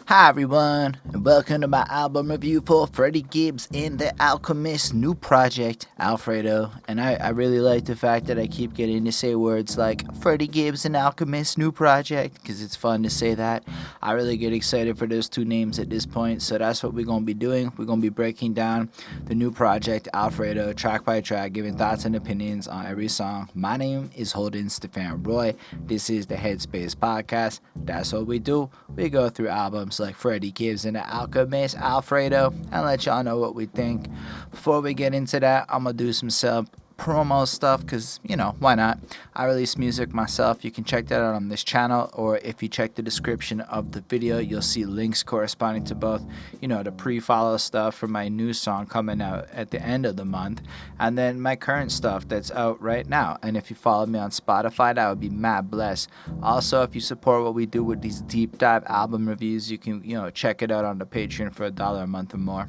Hi everyone, and welcome to my album review for Freddie Gibbs and the Alchemist new project, Alfredo. And I really like the fact that I keep getting to say words like Freddie Gibbs and Alchemist new project, because it's fun to say that. I really get excited for those two names at this point, so that's what we're going to be doing. We're going to be breaking down the new project, Alfredo, track by track, giving thoughts and opinions on every song. My name is Holden Stephan Roy. This is the Headspace Podcast. That's what we do. We go through albums like Freddie Gibbs and the Alchemist Alfredo and let y'all know what we think. Before we get into that, I'm gonna do some self promo stuff because, why not? I release music myself. You can check that out on this channel, or if you check the description of the video, you'll see links corresponding to both, the pre-follow stuff for my new song coming out at the end of the month, and then my current stuff that's out right now. And if you follow me on Spotify, that would be mad blessed. Also, if you support what we do with these deep dive album reviews, you can, check it out on the Patreon for $1 a month or more.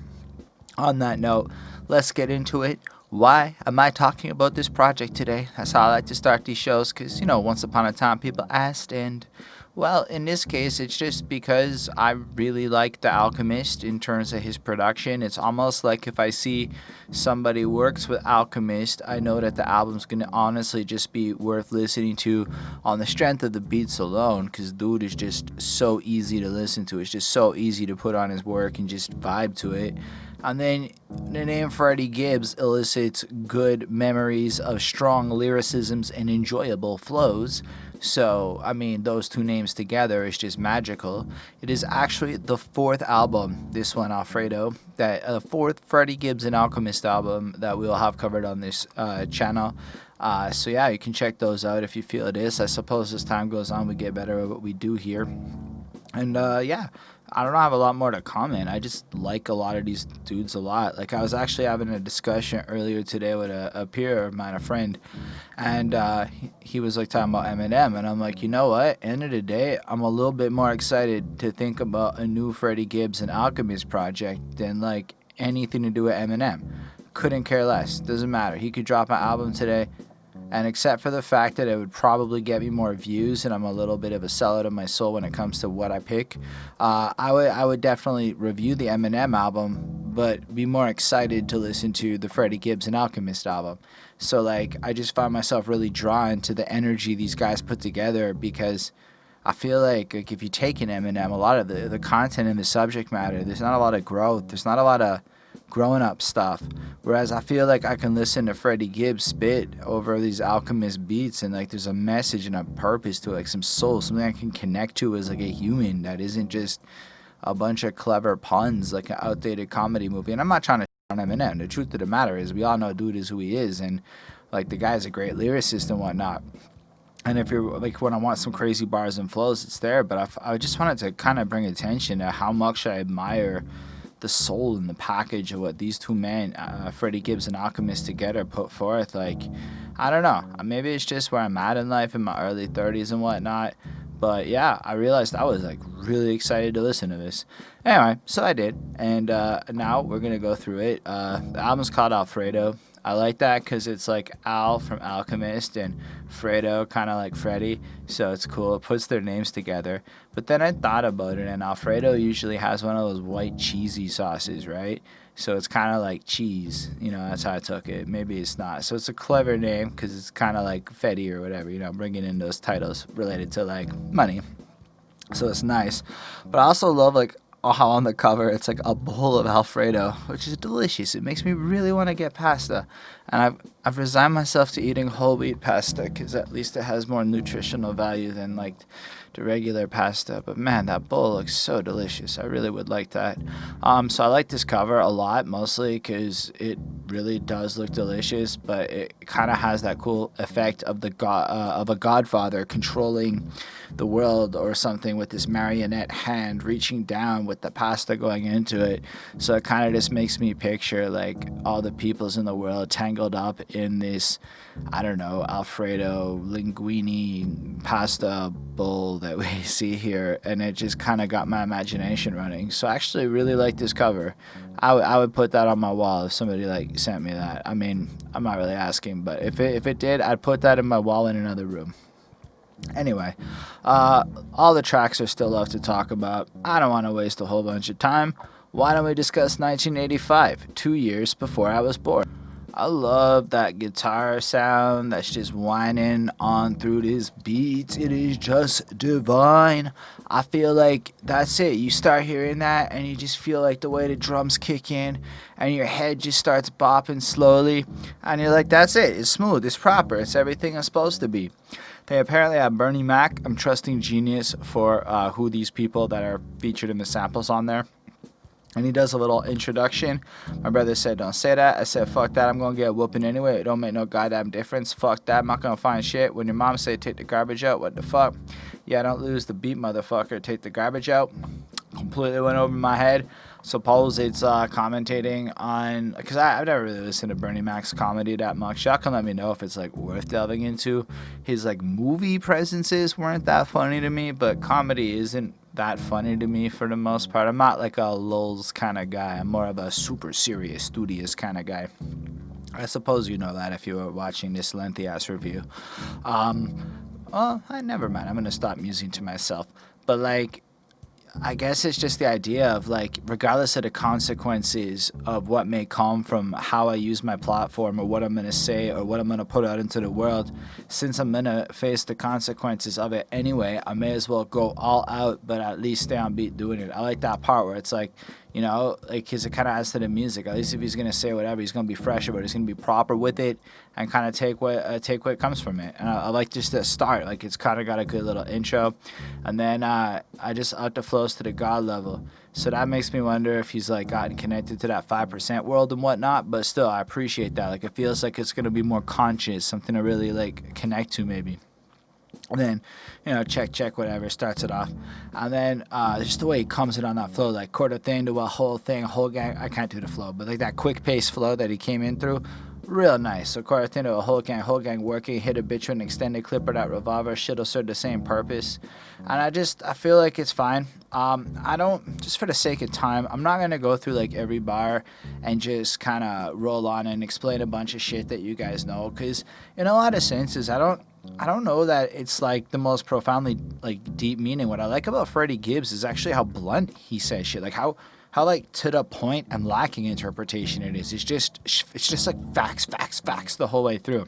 On that note, let's get into it. Why am I talking about this project today? That's how I like to start these shows because, once upon a time people asked, and, well, in this case, it's just because I really like The Alchemist in terms of his production. It's almost like if I see somebody works with Alchemist, I know that the album's going to honestly just be worth listening to on the strength of the beats alone, because dude is just so easy to listen to. It's just so easy to put on his work and just vibe to it. And then the name Freddie Gibbs elicits good memories of strong lyricisms and enjoyable flows. So, those two names together is just magical. It is actually the fourth album, this one, Alfredo, that fourth Freddie Gibbs and Alchemist album that we'll have covered on this channel. So yeah, you can check those out if you feel it is. I suppose as time goes on, we get better at what we do here. And yeah, I don't have a lot more to comment. I just like a lot of these dudes a lot. Like, I was actually having a discussion earlier today with a peer of mine, a friend, and he was like talking about Eminem, and I'm like, you know what? End of the day, I'm a little bit more excited to think about a new Freddie Gibbs and Alchemist project than like anything to do with Eminem. Couldn't care less. Doesn't matter. He could drop an album today. And except for the fact that it would probably get me more views, and I'm a little bit of a sellout of my soul when it comes to what I pick, I would definitely review the Eminem album, but be more excited to listen to the Freddie Gibbs and Alchemist album. So, like, I just find myself really drawn to the energy these guys put together, because I feel like if you take an Eminem, a lot of the content and the subject matter, there's not a lot of growth. There's not a lot of growing up stuff, whereas I feel like I can listen to Freddie Gibbs spit over these Alchemist beats, and like there's a message and a purpose to it, like some soul, something I can connect to as like a human that isn't just a bunch of clever puns like an outdated comedy movie. And I'm not trying to on Eminem. The truth of the matter is we all know dude is who he is, and like the guy's a great lyricist and whatnot. And if you're like, when I want some crazy bars and flows, it's there. But I just wanted to kind of bring attention to how much I admire the soul and the package of what these two men, Freddie Gibbs and Alchemist together, put forth. Like, I don't know, maybe it's just where I'm at in life in my early 30s and whatnot, but yeah, I realized I was like really excited to listen to this. Anyway, so I did, and now we're gonna go through it. The album's called Alfredo. I like that because it's like Al from Alchemist and Fredo, kind of like Freddie, so it's cool. It puts their names together. But then I thought about it, and Alfredo usually has one of those white cheesy sauces, right? So it's kind of like cheese, that's how I took it. Maybe it's not. So it's a clever name because it's kind of like Fetty or whatever, bringing in those titles related to like money. So it's nice. But I also love like how on the cover it's like a bowl of Alfredo, which is delicious. It makes me really want to get pasta, and I've resigned myself to eating whole wheat pasta because at least it has more nutritional value than like the regular pasta. But man, that bowl looks so delicious. I really would like that. So I like this cover a lot, mostly because it really does look delicious, but it kind of has that cool effect of of a godfather controlling the world or something with this marionette hand reaching down with the pasta going into it. So it kind of just makes me picture like all the peoples in the world tangled up in this, I don't know, Alfredo linguine pasta bowl that we see here, and it just kind of got my imagination running. So I actually really like this cover. I would put that on my wall if somebody like sent me that. I mean, I'm not really asking, but if it did, I'd put that in my wall in another room. Anyway, all the tracks are still left to talk about. I don't want to waste a whole bunch of time. Why don't we discuss 1985, 2 years before I was born? I love that guitar sound that's just whining on through these beats. It is just divine. I feel like that's it. You start hearing that and you just feel like the way the drums kick in and your head just starts bopping slowly. And you're like, that's it. It's smooth. It's proper. It's everything it's supposed to be. They apparently have Bernie Mac. I'm trusting Genius for who these people that are featured in the samples on there. And he does a little introduction. My brother said, don't say that. I said, fuck that. I'm going to get a whooping anyway. It don't make no goddamn difference. Fuck that. I'm not going to find shit. When your mom say take the garbage out, what the fuck? Yeah, don't lose the beat, motherfucker. Take the garbage out. Completely went over my head. Suppose it's commentating on, because I've never really listened to Bernie Mac's comedy that much. Y'all can let me know if it's like worth delving into. His like movie presences weren't that funny to me, but comedy isn't that funny to me for the most part. I'm not like a lulz kind of guy. I'm more of a super serious, studious kind of guy. I suppose you know that if you were watching this lengthy ass review. Never mind. I'm gonna stop musing to myself. But like, I guess it's just the idea of like, regardless of the consequences of what may come from how I use my platform or what I'm going to say or what I'm going to put out into the world, since I'm going to face the consequences of it anyway, I may as well go all out, but at least stay on beat doing it. I like that part where it's like, you know, like, because it kind of adds to the music. At least if he's going to say whatever, he's going to be fresh about it. He's going to be proper with it and kind of take what comes from it. And I like just the start. Like, it's kind of got a good little intro. And then I just up the flows to the God level. So that makes me wonder if he's, like, gotten connected to that 5% world and whatnot. But still, I appreciate that. Like, it feels like it's going to be more conscious, something to really, like, connect to maybe. And then, you know, check, whatever, starts it off. And then just the way he comes in on that flow, like quarter thing to a whole thing, a whole gang. I can't do the flow, but like that quick pace flow that he came in through, real nice. So quarter thing to a whole gang working, hit a bitch with an extended clip or that revolver, shit'll serve the same purpose. And I feel like it's fine. I don't, just for the sake of time, I'm not going to go through like every bar and just kind of roll on and explain a bunch of shit that you guys know. Because in a lot of senses, I don't know that it's like the most profoundly like deep meaning. What I like about Freddie Gibbs is actually how blunt he says shit. Like how like to the point and lacking interpretation it is. It's just like facts the whole way through.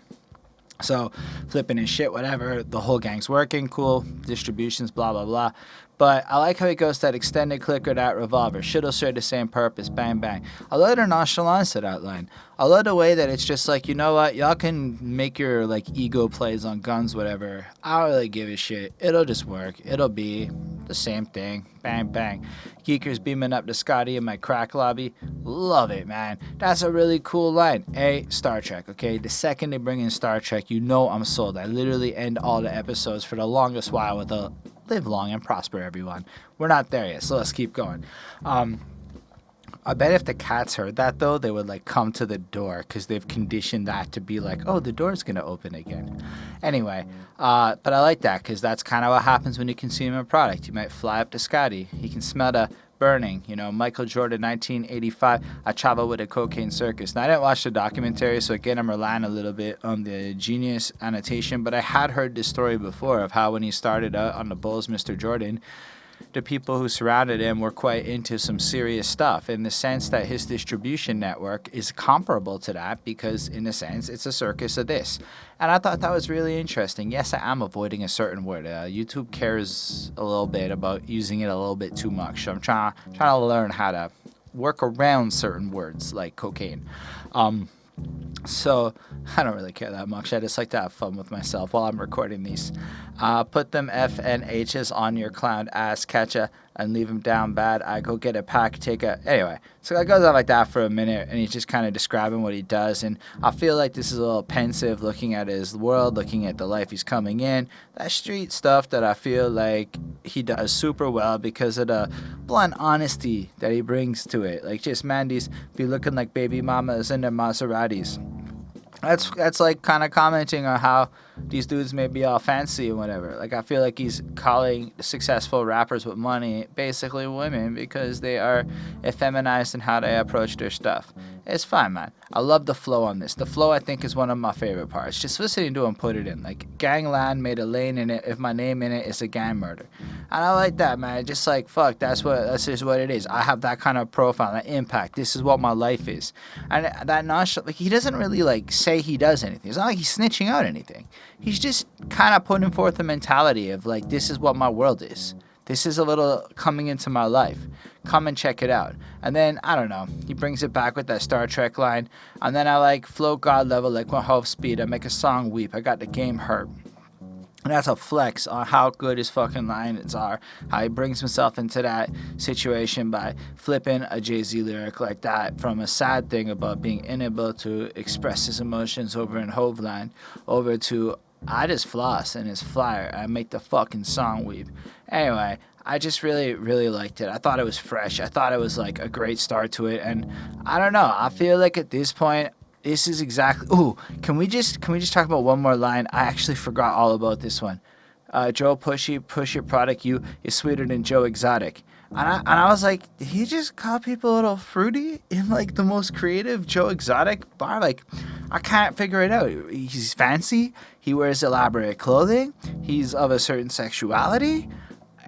So flipping his shit, whatever, the whole gang's working, cool, distributions, blah, blah, blah. But I like how he goes that extended click or that revolver. Shit'll serve the same purpose, bang, bang. I love the nonchalance of that line. I love the way that it's just like, you know what, y'all can make your like ego plays on guns, whatever. I don't really give a shit. It'll just work. It'll be the same thing. Bang, bang. Geekers beaming up to Scottie in my crack lobby. Love it, man. That's a really cool line. Star Trek, okay? The second they bring in Star Trek, you know I'm sold. I literally end all the episodes for the longest while with a live long and prosper, everyone. We're not there yet, so let's keep going. I bet if the cats heard that, though, they would, like, come to the door because they've conditioned that to be like, oh, the door's going to open again. Anyway, but I like that because that's kind of what happens when you consume a product. You might fly up to Scottie. He can smell the burning. You know, Michael Jordan, 1985, I travel with a cocaine circus. Now, I didn't watch the documentary, so again, I'm relying a little bit on the Genius annotation, but I had heard this story before of how when he started out on the Bulls, Mr. Jordan, the people who surrounded him were quite into some serious stuff in the sense that his distribution network is comparable to that because, in a sense, it's a circus of this. And I thought that was really interesting. Yes, I am avoiding a certain word. YouTube cares a little bit about using it a little bit too much. So I'm trying to learn how to work around certain words like cocaine. So I don't really care that much. I just like to have fun with myself while I'm recording these. Put them F and H's on your clown ass catcha and leave him down bad. I go get a pack, Anyway, so it goes on like that for a minute, and he's just kind of describing what he does. And I feel like this is a little pensive looking at his world, looking at the life he's coming in. That street stuff that I feel like he does super well because of the blunt honesty that he brings to it. Like, just, man, these be looking like baby mamas in their Maseratis. That's like kind of commenting on how these dudes may be all fancy and whatever. Like, I feel like he's calling successful rappers with money basically women because they are effeminized in how they approach their stuff. It's fine, man. I love the flow on this. The flow, I think, is one of my favorite parts. Just listening to him put it in. Like, gangland made a lane in it. If my name in it, it's a gang murder. And I like that, man. Just like, fuck, that's just what it is. I have that kind of profile, that impact. This is what my life is. And that nonchalant, like, he doesn't really, like, say he does anything. It's not like he's snitching out anything. He's just kind of putting forth a mentality of, like, this is what my world is. This is a little coming into my life. Come and check it out. And then, I don't know, he brings it back with that Star Trek line. And then I like float God level, like 1/2 speed. I make a song weep. I got the game hurt. And that's a flex on how good his fucking lines are. How he brings himself into that situation by flipping a Jay-Z lyric like that from a sad thing about being unable to express his emotions over in Hove line over to I just floss and it's flyer. I make the fucking song weep. Anyway, I just really, really liked it. I thought it was fresh. I thought it was like a great start to it. And I don't know. I feel like at this point, this is exactly. Ooh, can we just talk about one more line? I actually forgot all about this one. Joe Pushy, push your product. You is sweeter than Joe Exotic. And I was like, did he just call people a little fruity in like the most creative Joe Exotic bar? Like, I can't figure it out. He's fancy. He wears elaborate clothing. He's of a certain sexuality.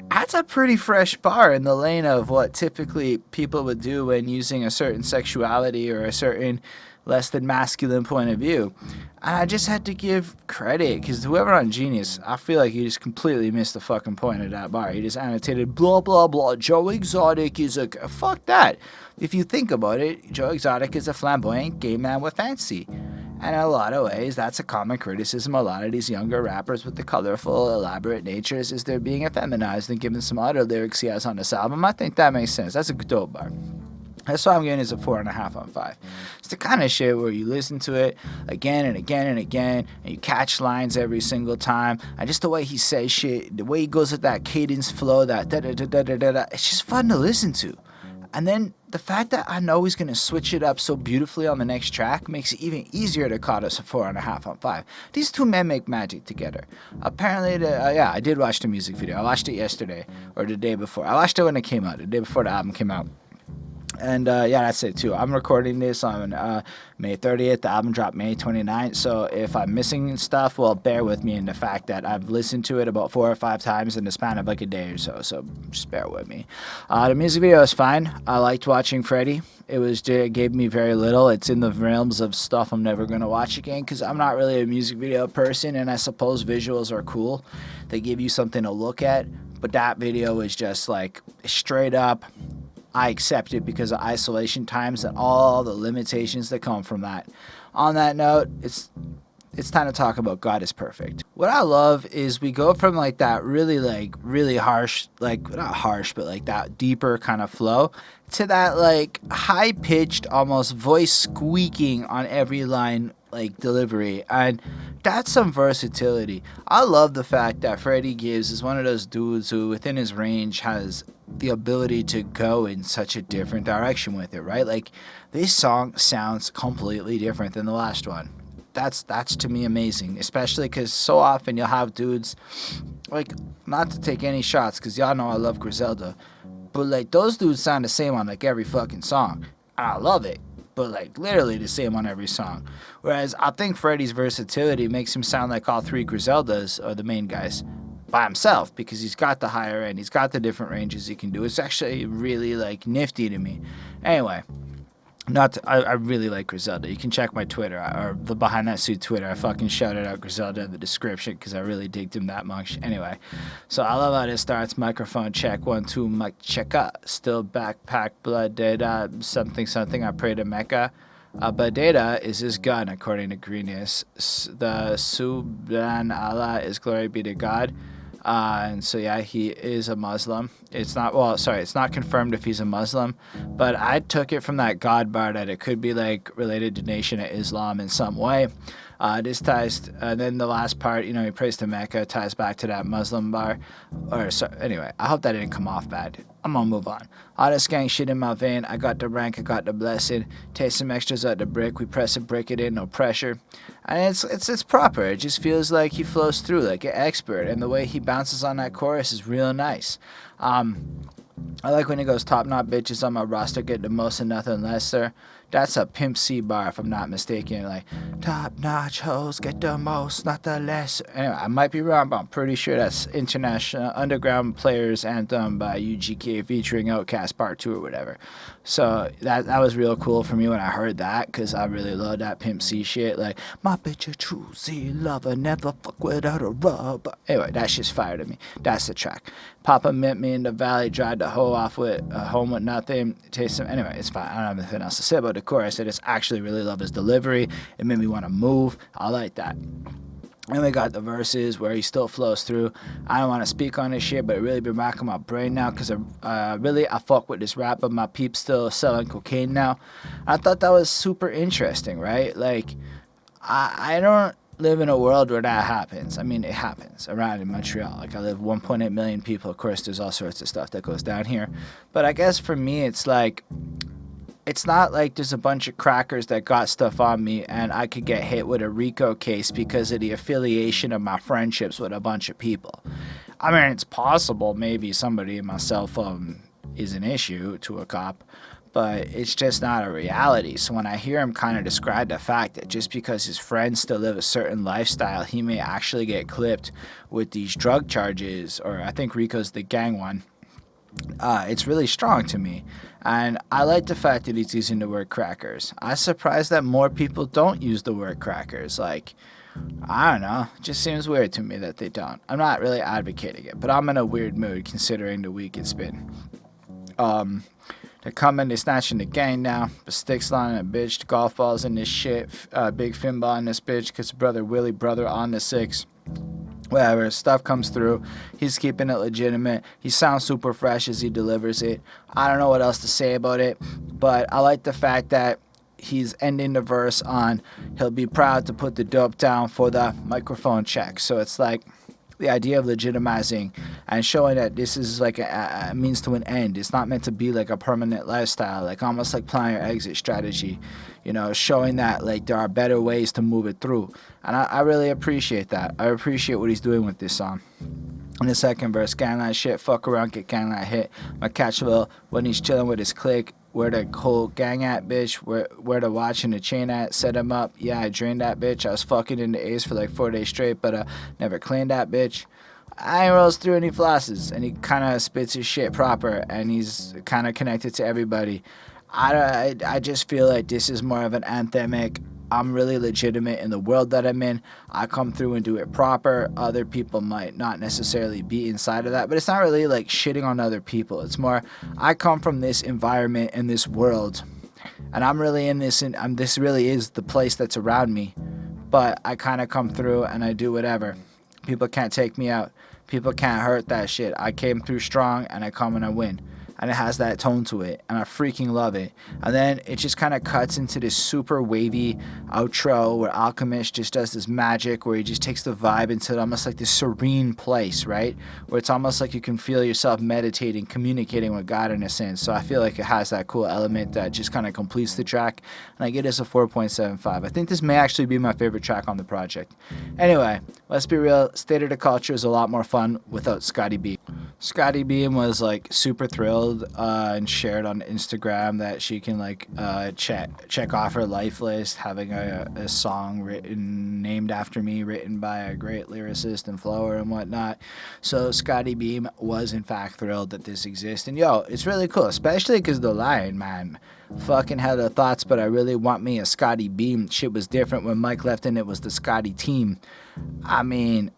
That's a pretty fresh bar in the lane of what typically people would do when using a certain sexuality or a certain less than masculine point of view. And I just had to give credit because whoever on Genius, I feel like he just completely missed the fucking point of that bar. He just annotated blah blah blah. Joe Exotic is a fuck that. If you think about it, Joe Exotic is a flamboyant gay man with fancy. And in a lot of ways, that's a common criticism a lot of these younger rappers with the colorful, elaborate natures is they're being effeminized and given some other lyrics he has on this album. I think that makes sense. That's a dope bar. That's why I'm giving it a 4.5 on 5. It's the kind of shit where you listen to it again and again and again, and you catch lines every single time. And just the way he says shit, the way he goes with that cadence flow, that da-da-da-da-da-da, it's just fun to listen to. And then the fact that I know he's going to switch it up so beautifully on the next track makes it even easier to call us a 4.5 on 5. These two men make magic together. Apparently, I did watch the music video. I watched it yesterday or the day before. I watched it when it came out, the day before the album came out. And that's it too. I'm recording this on May 30th. The album dropped May 29th. So if I'm missing stuff, well, bear with me in the fact that I've listened to it about 4 or 5 times in the span of like a day or so. So just bear with me. The music video is fine. I liked watching Freddie. It gave me very little. It's in the realms of stuff I'm never going to watch again because I'm not really a music video person. And I suppose visuals are cool. They give you something to look at. But that video was just like straight up. I accept it because of isolation times and all the limitations that come from that. On that note, it's time to talk about God is Perfect. What I love is we go from like that really harsh, like not harsh, but like that deeper kind of flow to that like high pitched, almost voice squeaking on every line like delivery. And that's some versatility. I love the fact that Freddie Gibbs is one of those dudes who within his range has the ability to go in such a different direction with it, right? Like this song sounds completely different than the last one. That's to me amazing, especially because so often you'll have dudes like, not to take any shots because y'all know I love Griselda, but like those dudes sound the same on like every fucking song, and I love it, but like literally the same on every song. Whereas I think Freddie's versatility makes him sound like all 3 Griseldas are the main guys by himself because he's got the higher end, he's got the different ranges he can do. It's actually really like nifty to me. Anyway, I really like Griselda. You can check my Twitter or the Behind That Suit Twitter. I fucking shouted out Griselda in the description because I really digged him that much. Anyway, so I love how this starts. Microphone check 1 2 mic check up. Still backpack blood data something. I pray to Mecca. But data is his gun according to Greenius. The Subhan Allah is glory be to God. And so yeah, he is a Muslim. It's not confirmed if he's a Muslim, but I took it from that God bar that it could be like related to Nation of Islam in some way. This ties, and then the last part, he prays to Mecca, ties back to that Muslim bar. Anyway, I hope that didn't come off bad. I'm gonna move on. All this gang shit in my vein. I got the rank, I got the blessing. Taste some extras at the brick. We press it, break it in, no pressure. And it's proper. It just feels like he flows through like an expert, and the way he bounces on that chorus is real nice. I like when he goes top knot bitches on my roster, get the most and nothing lesser. That's a Pimp C bar, if I'm not mistaken. Like, top notch hoes get the most, not the less. Anyway, I might be wrong, but I'm pretty sure that's International Underground Players Anthem by UGK featuring Outkast Part 2 or whatever. So that was real cool for me when I heard that, because I really love that Pimp C shit. Like, my bitch a true Z lover, never fuck without a rub. Anyway, that shit's fire to me. That's the track. Papa met me in the valley, dried the hoe off with home with nothing. Taste some. Anyway, it's fine. I don't have anything else to say about the chorus. I just actually really love his delivery. It made me want to move. I like that. And we got the verses where he still flows through. I don't want to speak on this shit, but it really been racking my brain now, because I fuck with this rapper. My peep's still selling cocaine now. I thought that was super interesting, right? Like, I don't live in a world where that happens. I mean, it happens around in Montreal. Like, I live 1.8 million people. Of course, there's all sorts of stuff that goes down here. But I guess for me, it's like, it's not like there's a bunch of crackers that got stuff on me and I could get hit with a RICO case because of the affiliation of my friendships with a bunch of people. I mean, it's possible maybe somebody in my cell phone is an issue to a cop, but it's just not a reality. So when I hear him kind of describe the fact that just because his friends still live a certain lifestyle, he may actually get clipped with these drug charges, or I think RICO's the gang one, it's really strong to me. And I like the fact that he's using the word crackers. I'm surprised that more people don't use the word crackers. Like, I don't know. It just seems weird to me that they don't. I'm not really advocating it, but I'm in a weird mood considering the week it's been. They're coming, they're snatching the gang now. The sticks lining a bitch, the golf balls in this shit. Big fin ball in this bitch, because brother Willie, brother on the 6. Whatever, stuff comes through. He's keeping it legitimate. He sounds super fresh as he delivers it. I don't know what else to say about it, but I like the fact that he's ending the verse on, he'll be proud to put the dope down for the microphone check. So it's like the idea of legitimizing and showing that this is like a means to an end. It's not meant to be like a permanent lifestyle, like almost like plan your exit strategy, you know, showing that like there are better ways to move it through. And I really appreciate that. I appreciate what he's doing with this song. In the second verse, gangland shit, fuck around, get gangland hit. My catchable when he's chilling with his clique. Where the whole gang at, bitch? Where the watch and the chain at? Set him up. Yeah, I drained that bitch. I was fucking in the A's for like 4 days straight, but never cleaned that bitch. I ain't rolls through any flosses, and he kind of spits his shit proper, and he's kind of connected to everybody. I just feel like this is more of an anthemic. I'm really legitimate in the world that I'm in. I come through and do it proper. Other people might not necessarily be inside of that, but it's not really like shitting on other people. It's more, I come from this environment and this world, and I'm really in this, and this really is the place that's around me. But I kind of come through and I do whatever. People can't take me out. People can't hurt that shit. I came through strong, and I come and I win. And it has that tone to it, and I freaking love it. And then it just kind of cuts into this super wavy outro where Alchemist just does this magic where he just takes the vibe into almost like this serene place, right? Where it's almost like you can feel yourself meditating, communicating with God in a sense. So I feel like it has that cool element that just kind of completes the track, and I give this a 4.75. I think this may actually be my favorite track on the project. Anyway, let's be real. State of the Culture is a lot more fun without Scottie B. Scottie Beam was like super thrilled and shared on Instagram that she can like check off her life list, having a song written named after me, written by a great lyricist and flower and whatnot. So Scottie Beam was in fact thrilled that this exists, and yo, it's really cool, especially because the line, man, fucking had the thoughts, but I really want me a Scottie Beam. Shit was different when Mike left and it was the Scottie team. I mean,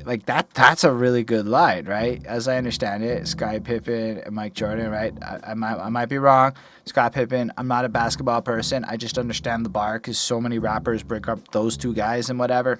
like that's a really good line, right? As I understand it, Scottie Pippen and Mike Jordan, right? I might be wrong. Scott Pippen, I'm not a basketball person. I just understand the bar because so many rappers break up those two guys and whatever.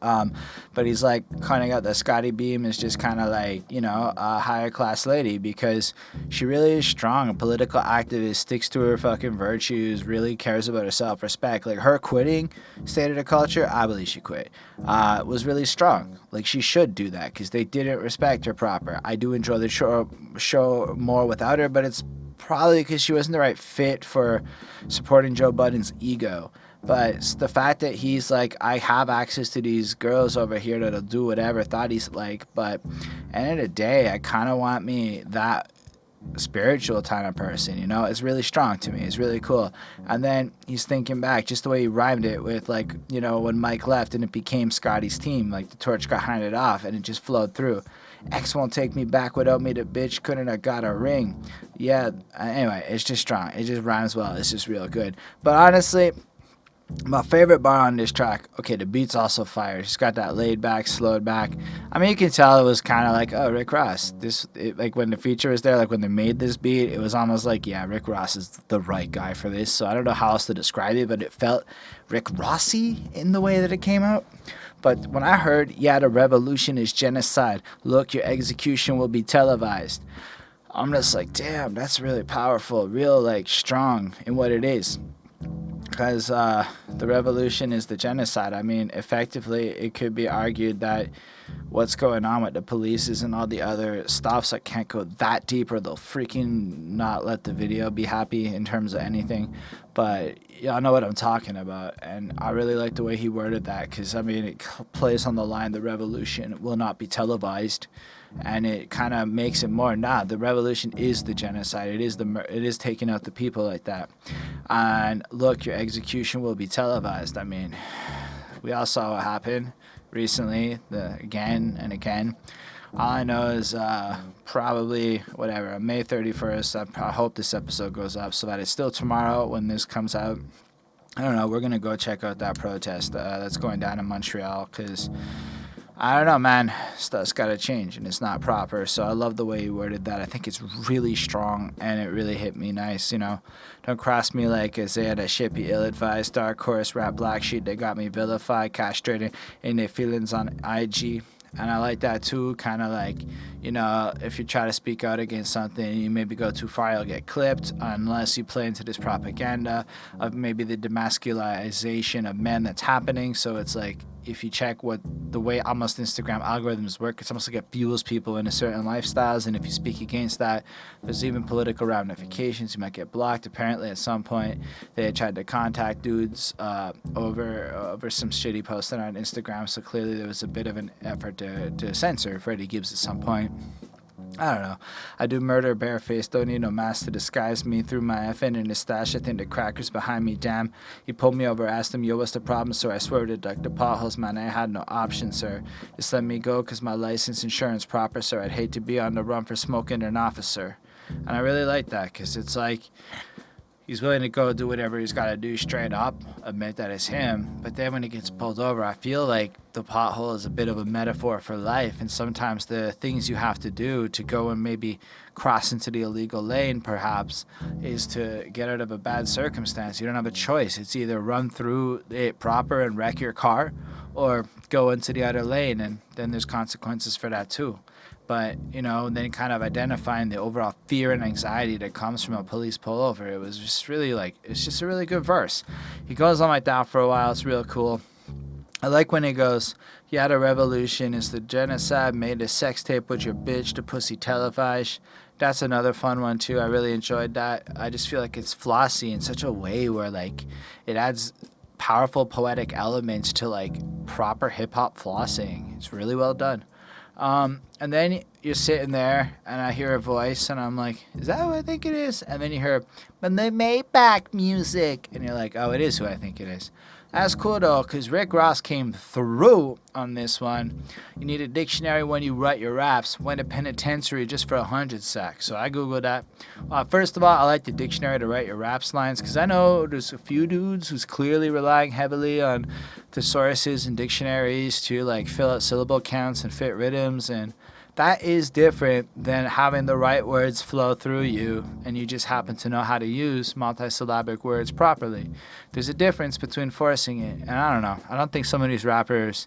But he's like pointing out that Scottie Beam is just kind of like, you know, a higher class lady because she really is strong, a political activist, sticks to her fucking virtues, really cares about her self-respect. Like her quitting State of the Culture, I believe she quit, was really strong. Like she should do that because they didn't respect her proper. I do enjoy the show more without her, but it's probably because she wasn't the right fit for supporting Joe Budden's ego. But the fact that he's like, I have access to these girls over here that'll do whatever, thought he's like, but end of the day, I kind of want me that spiritual kind of person, you know. It's really strong to me. It's really cool. And then he's thinking back, just the way he rhymed it with, like, you know, when Mike left and it became Scottie's team, like the torch got handed off and it just flowed through. X won't take me back without me, the bitch couldn't have got a ring. Yeah, anyway, it's just strong. It just rhymes well. It's just real good. But honestly, my favorite bar on this track, okay, the beat's also fire. It's got that laid back, slowed back. I mean, you can tell it was kind of like, oh, Rick Ross. Like when the feature was there, like when they made this beat, it was almost like, yeah, Rick Ross is the right guy for this. So I don't know how else to describe it, but it felt Rick Rossy in the way that it came out. But when I heard, yeah, the revolution is genocide. Look, your execution will be televised. I'm just like, damn, that's really powerful, real like strong in what it is. Because the revolution is the genocide. I mean, effectively, it could be argued that what's going on with the police and all the other stuffs, I can't go that deep or they'll freaking not let the video be happy in terms of anything. But y'all know what I'm talking about. And I really like the way he worded that because, I mean, it plays on the line, the revolution will not be televised. And it kind of makes it more, the revolution is the genocide. It is taking out the people like that. And look, your execution will be televised. I mean, we all saw what happened recently, again and again. All I know is probably, whatever, May 31st, I hope this episode goes up so that it's still tomorrow when this comes out. I don't know, we're going to go check out that protest that's going down in Montreal because I don't know, man. Stuff's got to change, and it's not proper. So I love the way he worded that. I think it's really strong, and it really hit me nice, you know. Don't cross me like Isaiah, that shit be ill-advised. Dark horse, rap black sheet, they got me vilified, castrated in their feelings on IG. And I like that too, kind of like, you know, if you try to speak out against something, you maybe go too far, you'll get clipped, unless you play into this propaganda of maybe the demasculization of men that's happening. So it's like, if you check what the way almost Instagram algorithms work, it's almost like it fuels people into certain lifestyles, and if you speak against that, there's even political ramifications. You might get blocked. Apparently at some point they tried to contact dudes over some shitty posting on Instagram, so clearly there was a bit of an effort to censor Freddie Gibbs at some point. I don't know. I do murder barefaced, don't need no mask to disguise me. Through my FN in his stash, I think the cracker's behind me, damn. He pulled me over, asked him, yo, what's the problem, sir? I swear to duck the potholes, man, I had no option, sir. Just let me go, cause my license insurance proper, sir. I'd hate to be on the run for smoking an officer. And I really like that, cause it's like, he's willing to go do whatever he's got to do straight up, admit that it's him. But then when he gets pulled over, I feel like the pothole is a bit of a metaphor for life. And sometimes the things you have to do to go and maybe cross into the illegal lane, perhaps, is to get out of a bad circumstance. You don't have a choice. It's either run through it proper and wreck your car or go into the other lane. And then there's consequences for that too. But, you know, then kind of identifying the overall fear and anxiety that comes from a police pullover. It was just really like, it's just a really good verse. He goes on like that for a while. It's real cool. I like when he goes, yeah, the revolution is the genocide, made a sex tape with your bitch, the pussy televised. That's another fun one too. I really enjoyed that. I just feel like it's flossy in such a way where like it adds powerful poetic elements to like proper hip hop flossing. It's really well done. And then you're sitting there and I hear a voice and I'm like, is that who I think it is? And then you hear, when they made back music. And you're like, oh, it is who I think it is. That's cool though, because Rick Ross came through on this one. You need a dictionary when you write your raps. Went to penitentiary just for 100 sacks. So I Googled that. First of all, I like the dictionary to write your raps lines because I know there's a few dudes who's clearly relying heavily on thesauruses and dictionaries to like fill out syllable counts and fit rhythms, and that is different than having the right words flow through you and you just happen to know how to use multisyllabic words properly. There's a difference between forcing it, and I don't know. I don't think some of these rappers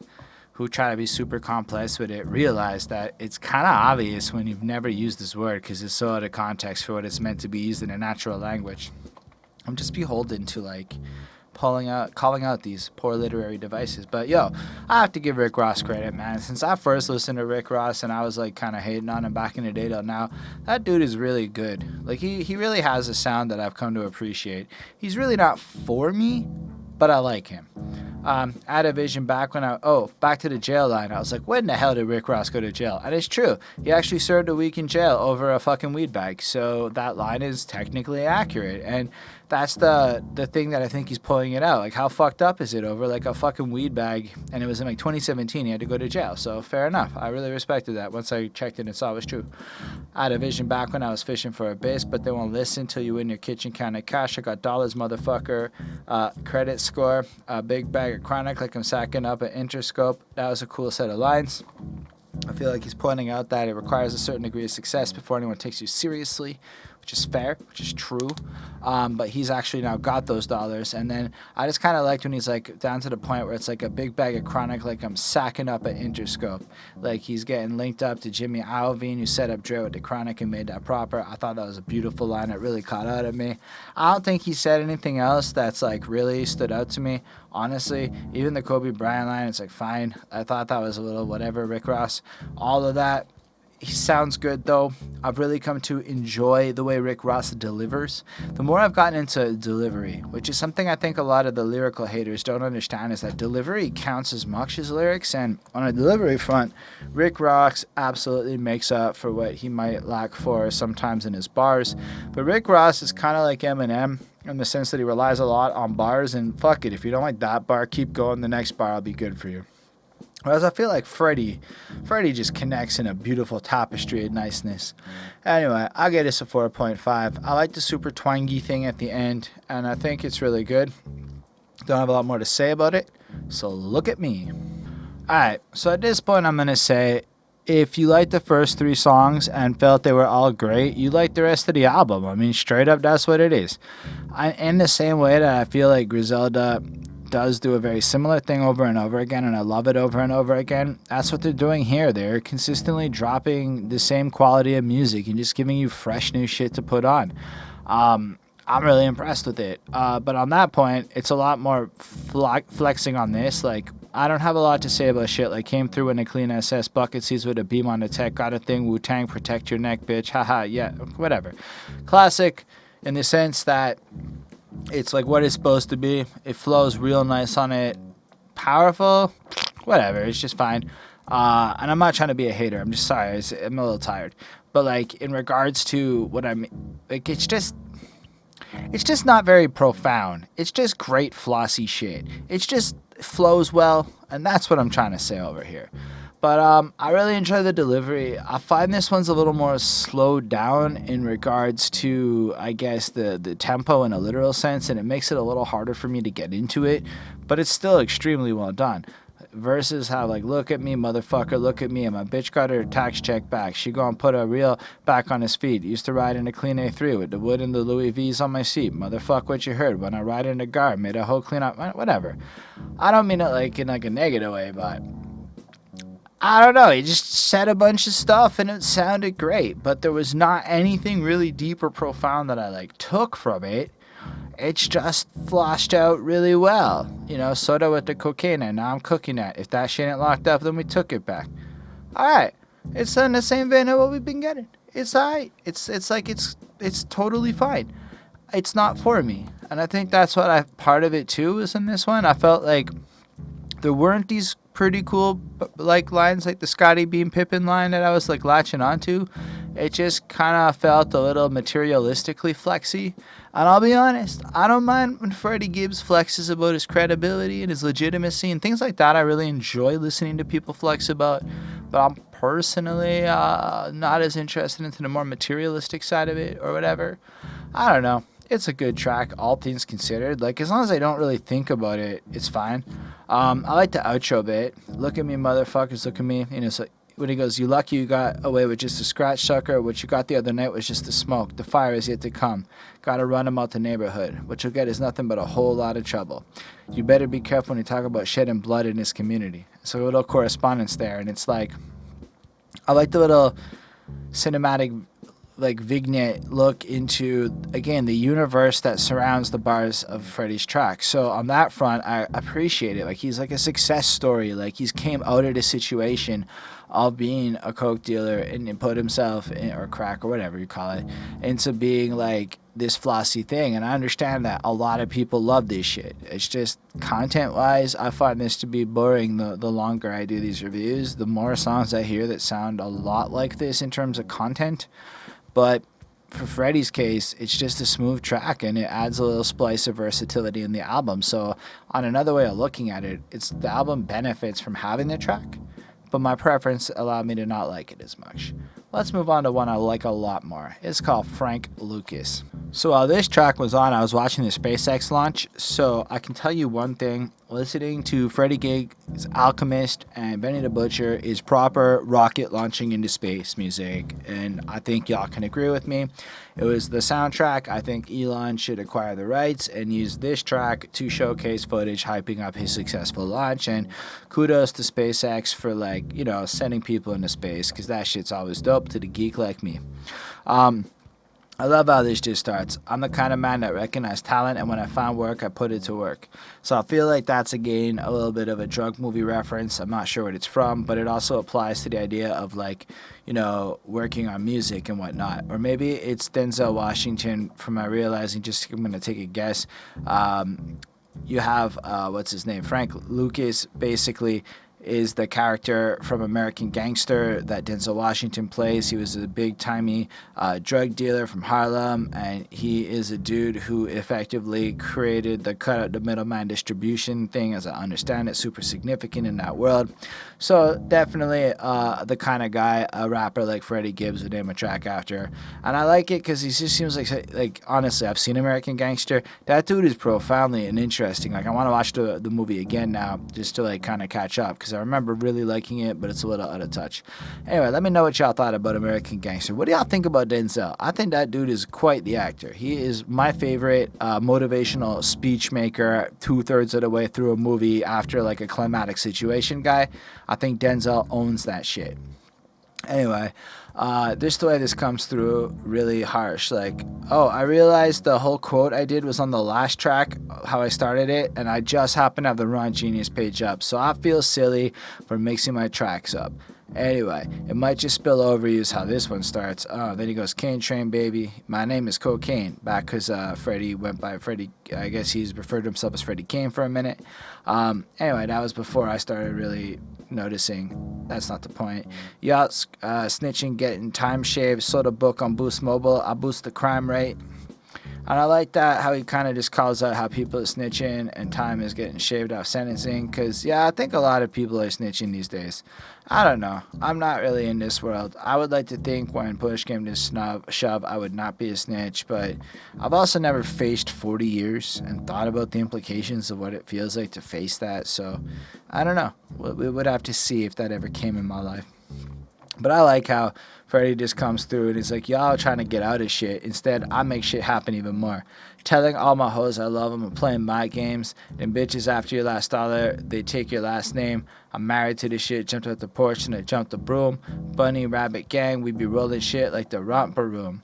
who try to be super complex with it realize that it's kind of obvious when you've never used this word because it's so out of context for what it's meant to be used in a natural language. I'm just beholden to like calling out these poor literary devices. But yo, I have to give Rick Ross credit, man. Since I first listened to Rick Ross and I was like kind of hating on him back in the day till now, that dude is really good. Like he really has a sound that I've come to appreciate. He's really not for me, but I like him. I had a vision back back to the jail line. I was like, when the hell did Rick Ross go to jail? And it's true. He actually served a week in jail over a fucking weed bag. So that line is technically accurate. And that's the thing that I think he's pulling it out. Like, how fucked up is it over like a fucking weed bag? And it was in like 2017. He had to go to jail. So fair enough. I really respected that once I checked it and saw it was true. I had a vision back when I was fishing for a bass, but they won't listen till you in your kitchen counting cash. I got dollars, motherfucker. Credit score. A big bag of chronic like I'm sacking up an Interscope. That was a cool set of lines. I feel like he's pointing out that it requires a certain degree of success before anyone takes you seriously, which is fair, which is true. But he's actually now got those dollars. And then I just kind of liked when he's like down to the point where it's like a big bag of chronic, like I'm sacking up an Interscope. Like he's getting linked up to Jimmy Iovine, who set up Dre with the chronic and made that proper. I thought that was a beautiful line. It really caught out at me. I don't think he said anything else that's like really stood out to me. Honestly, even the Kobe Bryant line, it's like fine. I thought that was a little whatever. Rick Ross, all of that. He sounds good though. I've really come to enjoy the way Rick Ross delivers. The more I've gotten into delivery, which is something I think a lot of the lyrical haters don't understand, is that delivery counts as much as lyrics. And on a delivery front, Rick Ross absolutely makes up for what he might lack for sometimes in his bars. But Rick Ross is kind of like Eminem in the sense that he relies a lot on bars, and fuck it, if you don't like that bar, keep going, the next bar will be good for you. Whereas I feel like Freddie just connects in a beautiful tapestry of niceness. Anyway, I'll get this a 4.5. I like the super twangy thing at the end, and I think it's really good. Don't have a lot more to say about it, so look at me. Alright, so at this point I'm going to say, if you liked the first 3 songs and felt they were all great, you like the rest of the album. I mean, straight up, that's what it is. In the same way that I feel like Griselda does do a very similar thing over and over again, and I love it over and over again, that's what they're doing here. They're consistently dropping the same quality of music and just giving you fresh new shit to put on. I'm really impressed with it. But on that point, it's a lot more flexing on this. Like, I don't have a lot to say about shit like came through in a clean SS bucket seats with a beam on the tech, got a thing, Wu-Tang, protect your neck, bitch, haha, yeah, whatever. Classic in the sense that it's like what it's supposed to be. It flows real nice on it. Powerful, whatever, it's just fine. And I'm not trying to be a hater, I'm just sorry, I'm a little tired. But like in regards to what I'm, like it's just not very profound. It's just great flossy shit. It's just flows well, and that's what I'm trying to say over here. But I really enjoy the delivery. I find this one's a little more slowed down in regards to, I guess, the tempo in a literal sense, and it makes it a little harder for me to get into it, but it's still extremely well done. Versus how, like, look at me, motherfucker, look at me, and my bitch got her tax check back. She gonna put a reel back on his feet. Used to ride in a clean A3 with the wood and the Louis V's on my seat. Motherfuck what you heard when I ride in the gar, made a whole clean up, whatever. I don't mean it like in like a negative way, but I don't know, he just said a bunch of stuff and it sounded great, but there was not anything really deep or profound that I like took from it. It's just flashed out really well. You know, soda with the cocaine, and now I'm cooking that. If that shit ain't locked up, then we took it back. Alright. It's in the same vein of what we've been getting. It's alright. It's totally fine. It's not for me. And I think that's what part of it too was in this one. I felt like there weren't these pretty cool like lines like the Scottie Beam Pippen line that I was like latching onto. It just kind of felt a little materialistically flexy. And I'll be honest, I don't mind when Freddie Gibbs flexes about his credibility and his legitimacy and things like that. I really enjoy listening to people flex about. But I'm personally not as interested into the more materialistic side of it or whatever. I don't know. It's a good track, all things considered. Like, as long as I don't really think about it, it's fine. I like the outro bit. Look at me, motherfuckers, look at me. You know, so when he goes, you lucky you got away with just a scratch sucker. What you got the other night was just the smoke. The fire is yet to come. Gotta run him out the neighborhood. What you'll get is nothing but a whole lot of trouble. You better be careful when you talk about shedding blood in this community. So a little correspondence there, and it's like, I like the little cinematic like vignette look into, again, the universe that surrounds the bars of Freddie's track. So on that front, I appreciate it. Like, he's like a success story. Like, he's came out of this situation of being a coke dealer and put himself in, or crack or whatever you call it, into being like this flossy thing. And I understand that a lot of people love this shit. It's just content wise, I find this to be boring. The longer I do these reviews, the more songs I hear that sound a lot like this in terms of content. But for Freddie's case, it's just a smooth track and it adds a little splice of versatility in the album. So on another way of looking at it, it's the album benefits from having the track, but my preference allowed me to not like it as much. Let's move on to one I like a lot more. It's called Frank Lucas. So while this track was on, I was watching the SpaceX launch. So I can tell you one thing, listening to Freddie Gibbs, Alchemist, and Benny the Butcher is proper rocket launching into space music. And I think y'all can agree with me. It was the soundtrack. I think Elon should acquire the rights and use this track to showcase footage hyping up his successful launch. And kudos to SpaceX for, like, you know, sending people into space, because that shit's always dope to the geek like me. I love how this just starts. I'm the kind of man that recognizes talent, and when I find work, I put it to work. So I feel like that's, again, a little bit of a drug movie reference. I'm not sure what it's from, but it also applies to the idea of, like, you know, working on music and whatnot. Or maybe it's Denzel Washington, from my realizing, just I'm going to take a guess. You have, what's his name? Frank Lucas, basically, is the character from American Gangster that Denzel Washington plays. He was a big-timey drug dealer from Harlem, and he is a dude who effectively created the cut-out-the-middleman distribution thing, as I understand it, super significant in that world. So definitely the kind of guy a rapper like Freddie Gibbs would name a track after. And I like it because he just seems like, honestly, I've seen American Gangster. That dude is profoundly and interesting. Like, I want to watch the movie again now just to, like, kind of catch up, because I remember really liking it, but it's a little out of touch. Anyway, let me know what y'all thought about American Gangster. What do y'all think about Denzel? I think that dude is quite the actor. He is my favorite motivational speech maker 2/3 of the way through a movie after, like, a climatic situation guy. I think Denzel owns that shit. Anyway, this the way this comes through really harsh. Like, oh, I realized the whole quote I did was on the last track, how I started it, and I just happened to have the Ron Genius page up, so I feel silly for mixing my tracks up. Anyway, it might just spill over you is how this one starts. Then he goes, Cane Train, baby. My name is Cocaine. Back because Freddie went by Freddie. I guess he's referred to himself as Freddie Kane for a minute. Anyway, that was before I started really noticing. That's not the point. Y'all snitching, getting time shaved, sold a book on Boost Mobile. I boost the crime rate. And I like that, how he kind of just calls out how people are snitching and time is getting shaved off sentencing. Because, yeah, I think a lot of people are snitching these days. I don't know. I'm not really in this world. I would like to think when push came to shove, I would not be a snitch. But I've also never faced 40 years and thought about the implications of what it feels like to face that. So, I don't know. We would have to see if that ever came in my life. But I like how Freddie just comes through and he's like, y'all are trying to get out of shit. Instead, I make shit happen even more. Telling all my hoes I love them and playing my games. Them bitches after your last dollar, they take your last name. I'm married to this shit, jumped out the porch and I jumped the broom. Bunny Rabbit Gang, we be rolling shit like the Romper Room.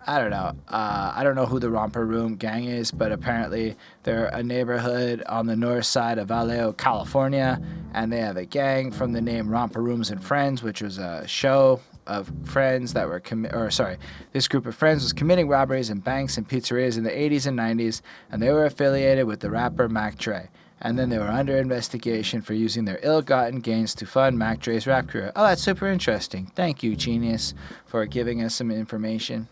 I don't know. I don't know who the Romper Room gang is, but apparently they're a neighborhood on the north side of Vallejo, California, and they have a gang from the name Romper Rooms and Friends, which was a show of friends that were this group of friends was committing robberies in banks and pizzerias in the 80s and 90s, and they were affiliated with the rapper Mac Dre. And then they were under investigation for using their ill-gotten gains to fund Mac Dre's rap career. Oh, that's super interesting. Thank you, Genius, for giving us some information.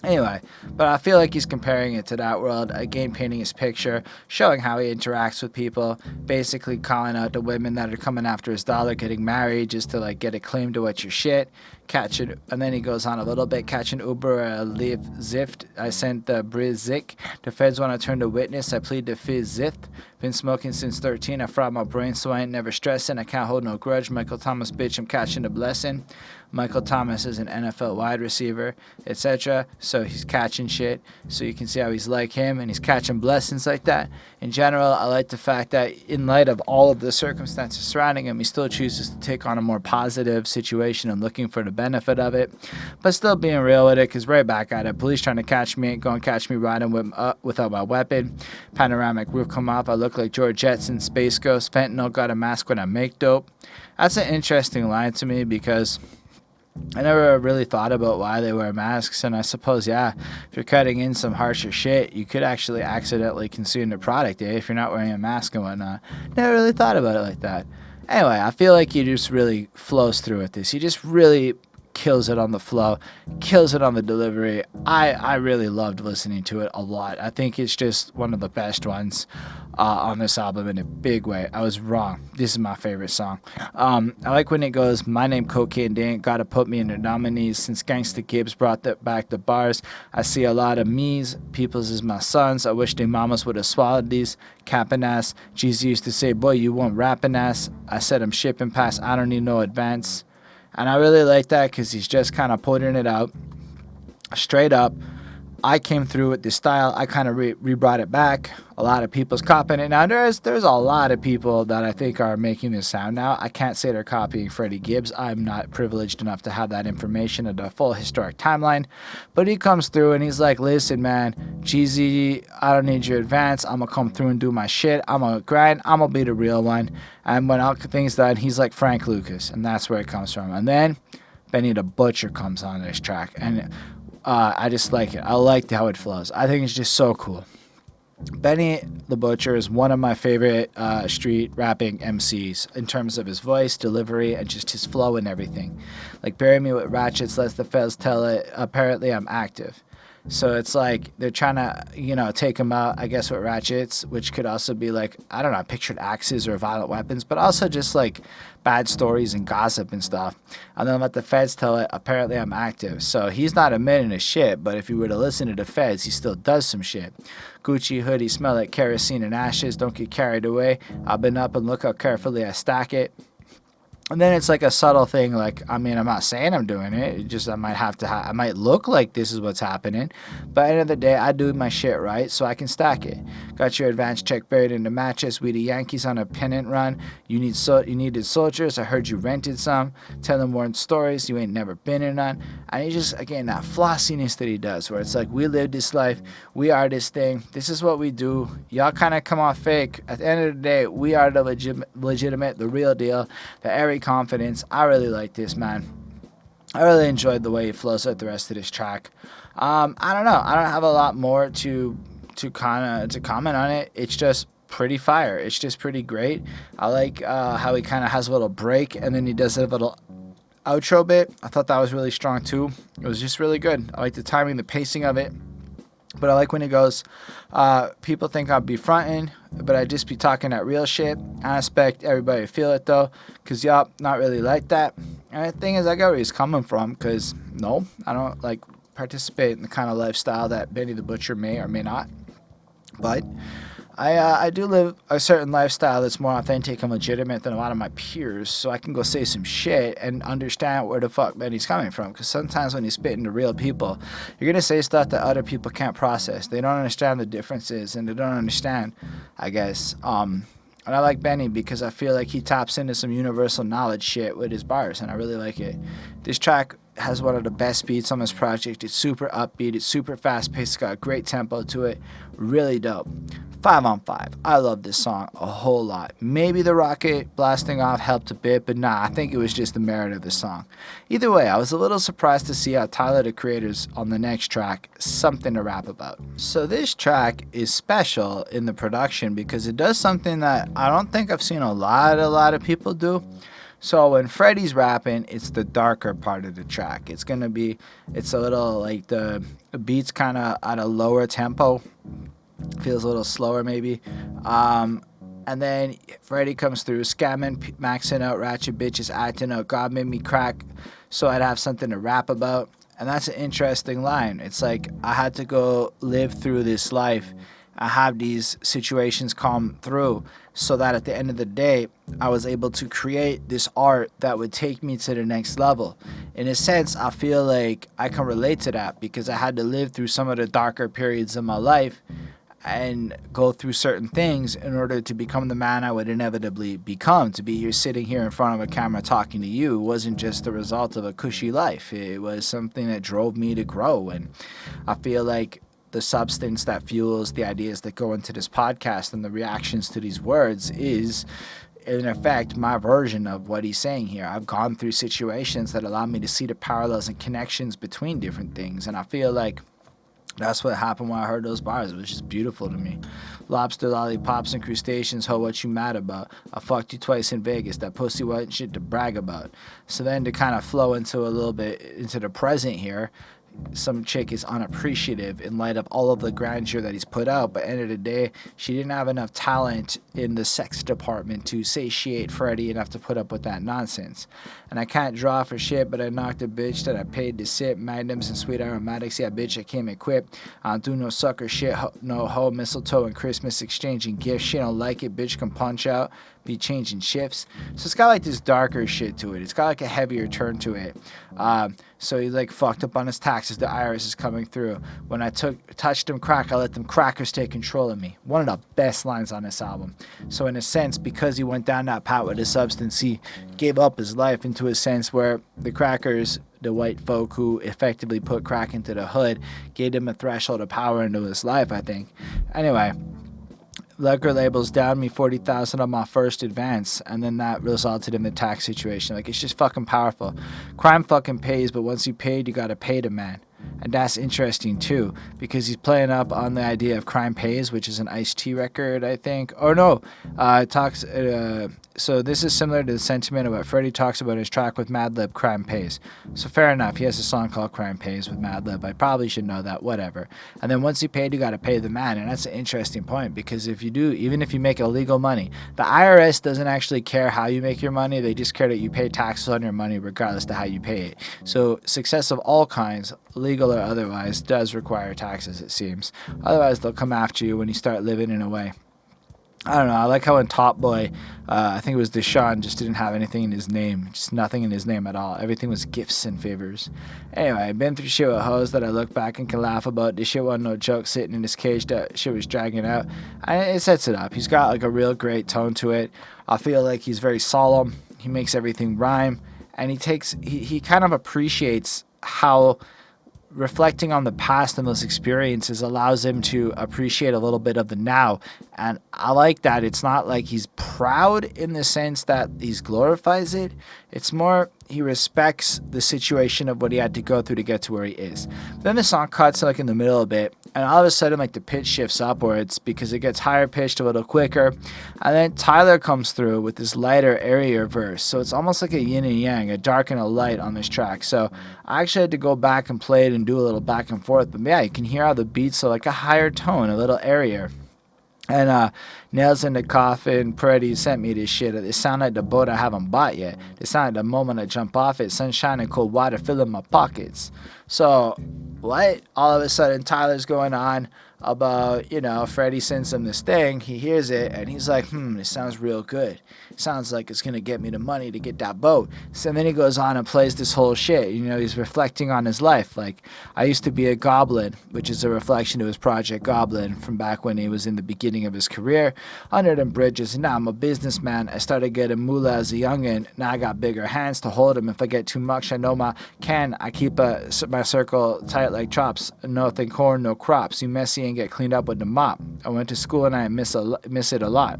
Anyway, but I feel like he's comparing it to that world, again painting his picture, showing how he interacts with people, basically calling out the women that are coming after his dollar, getting married just to, like, get a claim to what your shit, and then he goes on a little bit, catch an Uber, leave Zift, I sent the Brizik, the feds want to turn to witness, I plead the Fizz Zift, been smoking since 13, I fried my brain so I ain't never stressing, I can't hold no grudge, Michael Thomas bitch, I'm catching a blessing. Michael Thomas is an NFL wide receiver, etc. So he's catching shit. So you can see how he's like him, and he's catching blessings like that. In general, I like the fact that in light of all of the circumstances surrounding him, he still chooses to take on a more positive situation and looking for the benefit of it, but still being real with it, because right back at it. Police trying to catch me, go and catch me riding without my weapon. Panoramic roof come off. I look like George Jetson, Space Ghost. Fentanyl got a mask when I make dope. That's an interesting line to me, because I never really thought about why they wear masks, and I suppose, yeah, if you're cutting in some harsher shit, you could actually accidentally consume the product, if you're not wearing a mask and whatnot. Never really thought about it like that. Anyway, I feel like he just really flows through with this. He just really kills it on the flow, kills it on the delivery. I really loved listening to it a lot. I think it's just one of the best ones on this album in a big way. I was wrong. This is my favorite song. I like when it goes, my name Cocaine, they ain't gotta put me in their nominees. Since Gangsta Gibbs brought that back the bars, I see a lot of me's. People's is my sons. I wish they mamas would have swallowed these. Capping ass. Jeezy used to say, boy, you want rapping ass. I said I'm shipping past, I don't need no advance. And I really like that, because he's just kind of putting it out straight up. I came through with this style. I kind of re-brought it back. A lot of people's copying it now. There's a lot of people that I think are making this sound now. I can't say they're copying Freddie Gibbs. I'm not privileged enough to have that information of the full historic timeline. But he comes through and he's like, listen, man, Jeezy, I don't need your advance. I'm going to come through and do my shit. I'm going to grind. I'm going to be the real one. And when all things done, he's like Frank Lucas. And that's where it comes from. And then Benny the Butcher comes on this track. And I just like it. I like how it flows. I think it's just so cool. Benny the Butcher is one of my favorite street rapping MCs in terms of his voice, delivery, and just his flow and everything. Like, bury me with ratchets, let the feds tell it, apparently I'm active. So it's like they're trying to, take him out, I guess, with ratchets, which could also be like, I don't know, I pictured axes or violent weapons, but also just like bad stories and gossip and stuff. And then let the feds tell it, apparently I'm active. So he's not admitting to shit, but if you were to listen to the feds, he still does some shit. Gucci hoodie, smell like kerosene and ashes, don't get carried away. I've been up and look how carefully I stack it. And then it's like a subtle thing, like, I mean, I'm not saying I'm doing it. It just, I might look like this is what's happening. But at the end of the day, I do my shit right, so I can stack it. Got your advance check buried in the mattress. We the Yankees on a pennant run. You needed soldiers. I heard you rented some. Tell them more stories. You ain't never been in none. And he just, again, that flossiness that he does, where it's like, we live this life. We are this thing. This is what we do. Y'all kind of come off fake. At the end of the day, we are the legitimate, the real deal, the every confidence. I really like this, man. I really enjoyed the way he flows out the rest of this track. I don't know. I don't have a lot more to comment on it. It's just pretty fire. It's just pretty great. I like how he kind of has a little break and then he does a little outro bit. I thought that was really strong too. It was just really good. I like the timing, the pacing of it. But I like when he goes, people think I'll be fronting, but I just be talking that real shit. I expect everybody to feel it though, because y'all not really like that. And the thing is, I get where he's coming from, because no, I don't like participate in the kind of lifestyle that Benny the Butcher may or may not. But I do live a certain lifestyle that's more authentic and legitimate than a lot of my peers, so I can go say some shit and understand where the fuck Benny's coming from. Because sometimes when he's spitting to real people, you're going to say stuff that other people can't process. They don't understand the differences, and they don't understand, I guess. And I like Benny because I feel like he taps into some universal knowledge shit with his bars, and I really like it. This track has one of the best beats on this project. It's super upbeat. It's super fast-paced. It's got a great tempo to it. Really dope. 5 on 5. I love this song a whole lot. Maybe the rocket blasting off helped a bit, but nah, I think it was just the merit of the song. Either way, I was a little surprised to see how Tyler, the Creator's on the next track, something to rap about. So this track is special in the production because it does something that I don't think I've seen a lot of people do. So when Freddie's rapping, it's the darker part of the track. It's a little like the beat's kind of at a lower tempo. Feels a little slower maybe. And then Freddie comes through, scamming, maxing out, ratchet bitches, acting out. God made me crack so I'd have something to rap about. And that's an interesting line. It's like I had to go live through this life I have these situations come through so that at the end of the day, I was able to create this art that would take me to the next level. In a sense, I feel like I can relate to that because I had to live through some of the darker periods of my life and go through certain things in order to become the man I would inevitably become. To be here sitting here in front of a camera talking to you wasn't just the result of a cushy life. It was something that drove me to grow. And I feel like the substance that fuels the ideas that go into this podcast and the reactions to these words is, in effect, my version of what he's saying here. I've gone through situations that allow me to see the parallels and connections between different things. And I feel like that's what happened when I heard those bars. It was just beautiful to me. Lobster, lollipops, and crustaceans, ho, what you mad about? I fucked you twice in Vegas. That pussy wasn't shit to brag about. So then to kind of flow into a little bit into the present here, some chick is unappreciative in light of all of the grandeur that he's put out, but end of the day, she didn't have enough talent in the sex department to satiate Freddie enough to put up with that nonsense. And I can't draw for shit, but I knocked a bitch that I paid to sip magnums and sweet aromatics. Yeah, bitch, I came equipped. I don't do no sucker shit, no hoe, mistletoe, and Christmas exchanging gifts. She don't like it, bitch, can punch out, be changing shifts. So it's got like this darker shit to it. It's got like a heavier turn to it. So he's like fucked up on his taxes. The IRS is coming through. When I touched them crack, I let them crackers take control of me. One of the best lines on this album. So in a sense, because he went down that path with his substance, he gave up his life into a sense where the crackers, the white folk who effectively put crack into the hood, gave him a threshold of power into his life, I think. Anyway, liquor labels down me $40,000 on my first advance, and then that resulted in the tax situation. Like, it's just fucking powerful. Crime fucking pays, but once you paid, you gotta pay the man. And that's interesting too, because he's playing up on the idea of Crime Pays, which is an Ice-T record, I think. Or no, it talks. So this is similar to the sentiment of what Freddie talks about in his track with Madlib, Crime Pays. So fair enough, he has a song called Crime Pays with Madlib. I probably should know that, whatever. And then once you paid, you got to pay the man, and that's an interesting point, because if you do, even if you make illegal money, the IRS doesn't actually care how you make your money. They just care that you pay taxes on your money regardless of how you pay it. So success of all kinds, legal or otherwise, does require taxes, it seems. Otherwise, they'll come after you when you start living in a way. I don't know. I like how in Top Boy, I think it was Deshaun, just didn't have anything in his name. Just nothing in his name at all. Everything was gifts and favors. Anyway, I've been through shit with hoes that I look back and can laugh about. This shit wasn't no joke sitting in his cage. That shit was dragging out. And it sets it up. He's got like a real great tone to it. I feel like he's very solemn. He makes everything rhyme. And he kind of appreciates how reflecting on the past and those experiences allows him to appreciate a little bit of the now. And I like that. It's not like he's proud in the sense that he glorifies it. It's more he respects the situation of what he had to go through to get to where he is. Then the song cuts like in the middle a bit, and all of a sudden like the pitch shifts upwards because it gets higher pitched a little quicker. And then Tyler comes through with this lighter, airier verse. So it's almost like a yin and yang, a dark and a light on this track. So I actually had to go back and play it and do a little back and forth. But yeah, you can hear how the beats are like a higher tone, a little airier. And Nails in the Coffin, Freddie sent me this shit. It sound like the boat I haven't bought yet. It sound like the moment I jump off it. Sunshine and cold water filling my pockets. So, what? All of a sudden, Tyler's going on about, Freddie sends him this thing. He hears it, and he's like, it sounds real good. It sounds like it's going to get me the money to get that boat. So then he goes on and plays this whole shit. He's reflecting on his life. Like, I used to be a goblin, which is a reflection to his Project Goblin from back when he was in the beginning of his career. Under them bridges, and now I'm a businessman. I started getting moolah as a youngin'. Now I got bigger hands to hold him. If I get too much, I know my can. I keep my circle tight like chops. Nothing corn, no crops. You messy and get cleaned up with the mop. I went to school and I miss it a lot.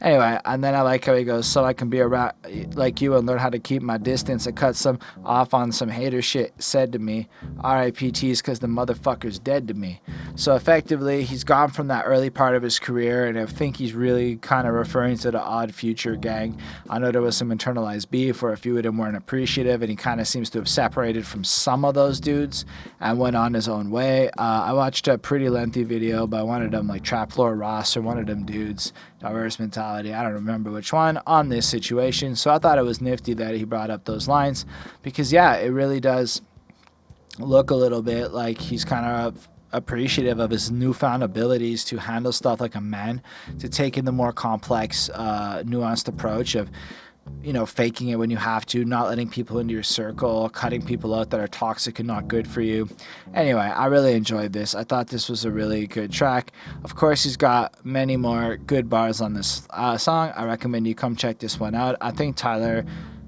Anyway, and then I like how he goes, so I can be around like you and learn how to keep my distance. I cut some off on some hater shit said to me. R.I.P.T's because the motherfucker's dead to me. So effectively, he's gone from that early part of his career, and I think he's really kind of referring to the Odd Future gang. I know there was some internalized beef where a few of them weren't appreciative, and he kind of seems to have separated from some of those dudes and went on his own way. I watched a pretty lengthy video by one of them, like Trap Floor Ross or one of them dudes, Diverse Mentality, I don't remember which one, on this situation. So I thought it was nifty that he brought up those lines because, yeah, it really does look a little bit like he's kind of appreciative of his newfound abilities to handle stuff like a man, to take in the more complex, nuanced approach of, faking it when you have to, not letting people into your circle, cutting people out that are toxic and not good for you. Anyway, I really enjoyed this. I thought this was a really good track. Of course, he's got many more good bars on this song. I recommend you come check this one out. I think Tyler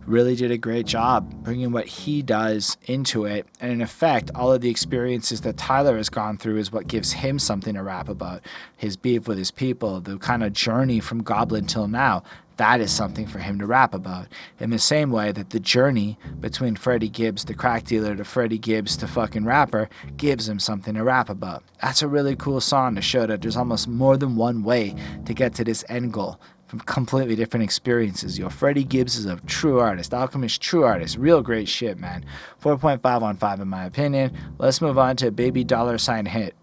really did a great job bringing what he does into it, and in effect, all of the experiences that Tyler has gone through is what gives him something to rap about. His beef with his people, the kind of journey from Goblin till now, that is something for him to rap about. In the same way that the journey between Freddie Gibbs, the crack dealer, to Freddie Gibbs, to fucking rapper, gives him something to rap about. That's a really cool song to show that there's almost more than one way to get to this end goal from completely different experiences. Freddie Gibbs is a true artist. Alchemist, true artist. Real great shit, man. 4.5 on 5 in my opinion. Let's move on to Baby $sign Hit.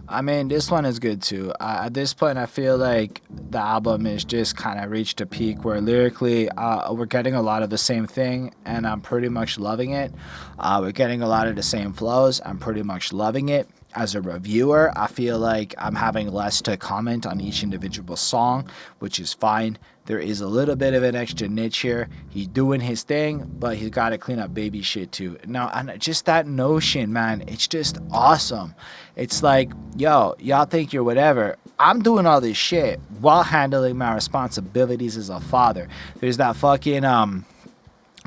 I mean, this one is good too. At this point, I feel like the album is just kind of reached a peak where lyrically, we're getting a lot of the same thing, and I'm pretty much loving it. We're getting a lot of the same flows. I'm pretty much loving it. As a reviewer, I feel like I'm having less to comment on each individual song, which is fine. There is a little bit of an extra niche here. He's doing his thing, but he's got to clean up baby shit too. Now, and just that notion, man, it's just awesome. It's like, yo, y'all think you're whatever. I'm doing all this shit while handling my responsibilities as a father. There's that fucking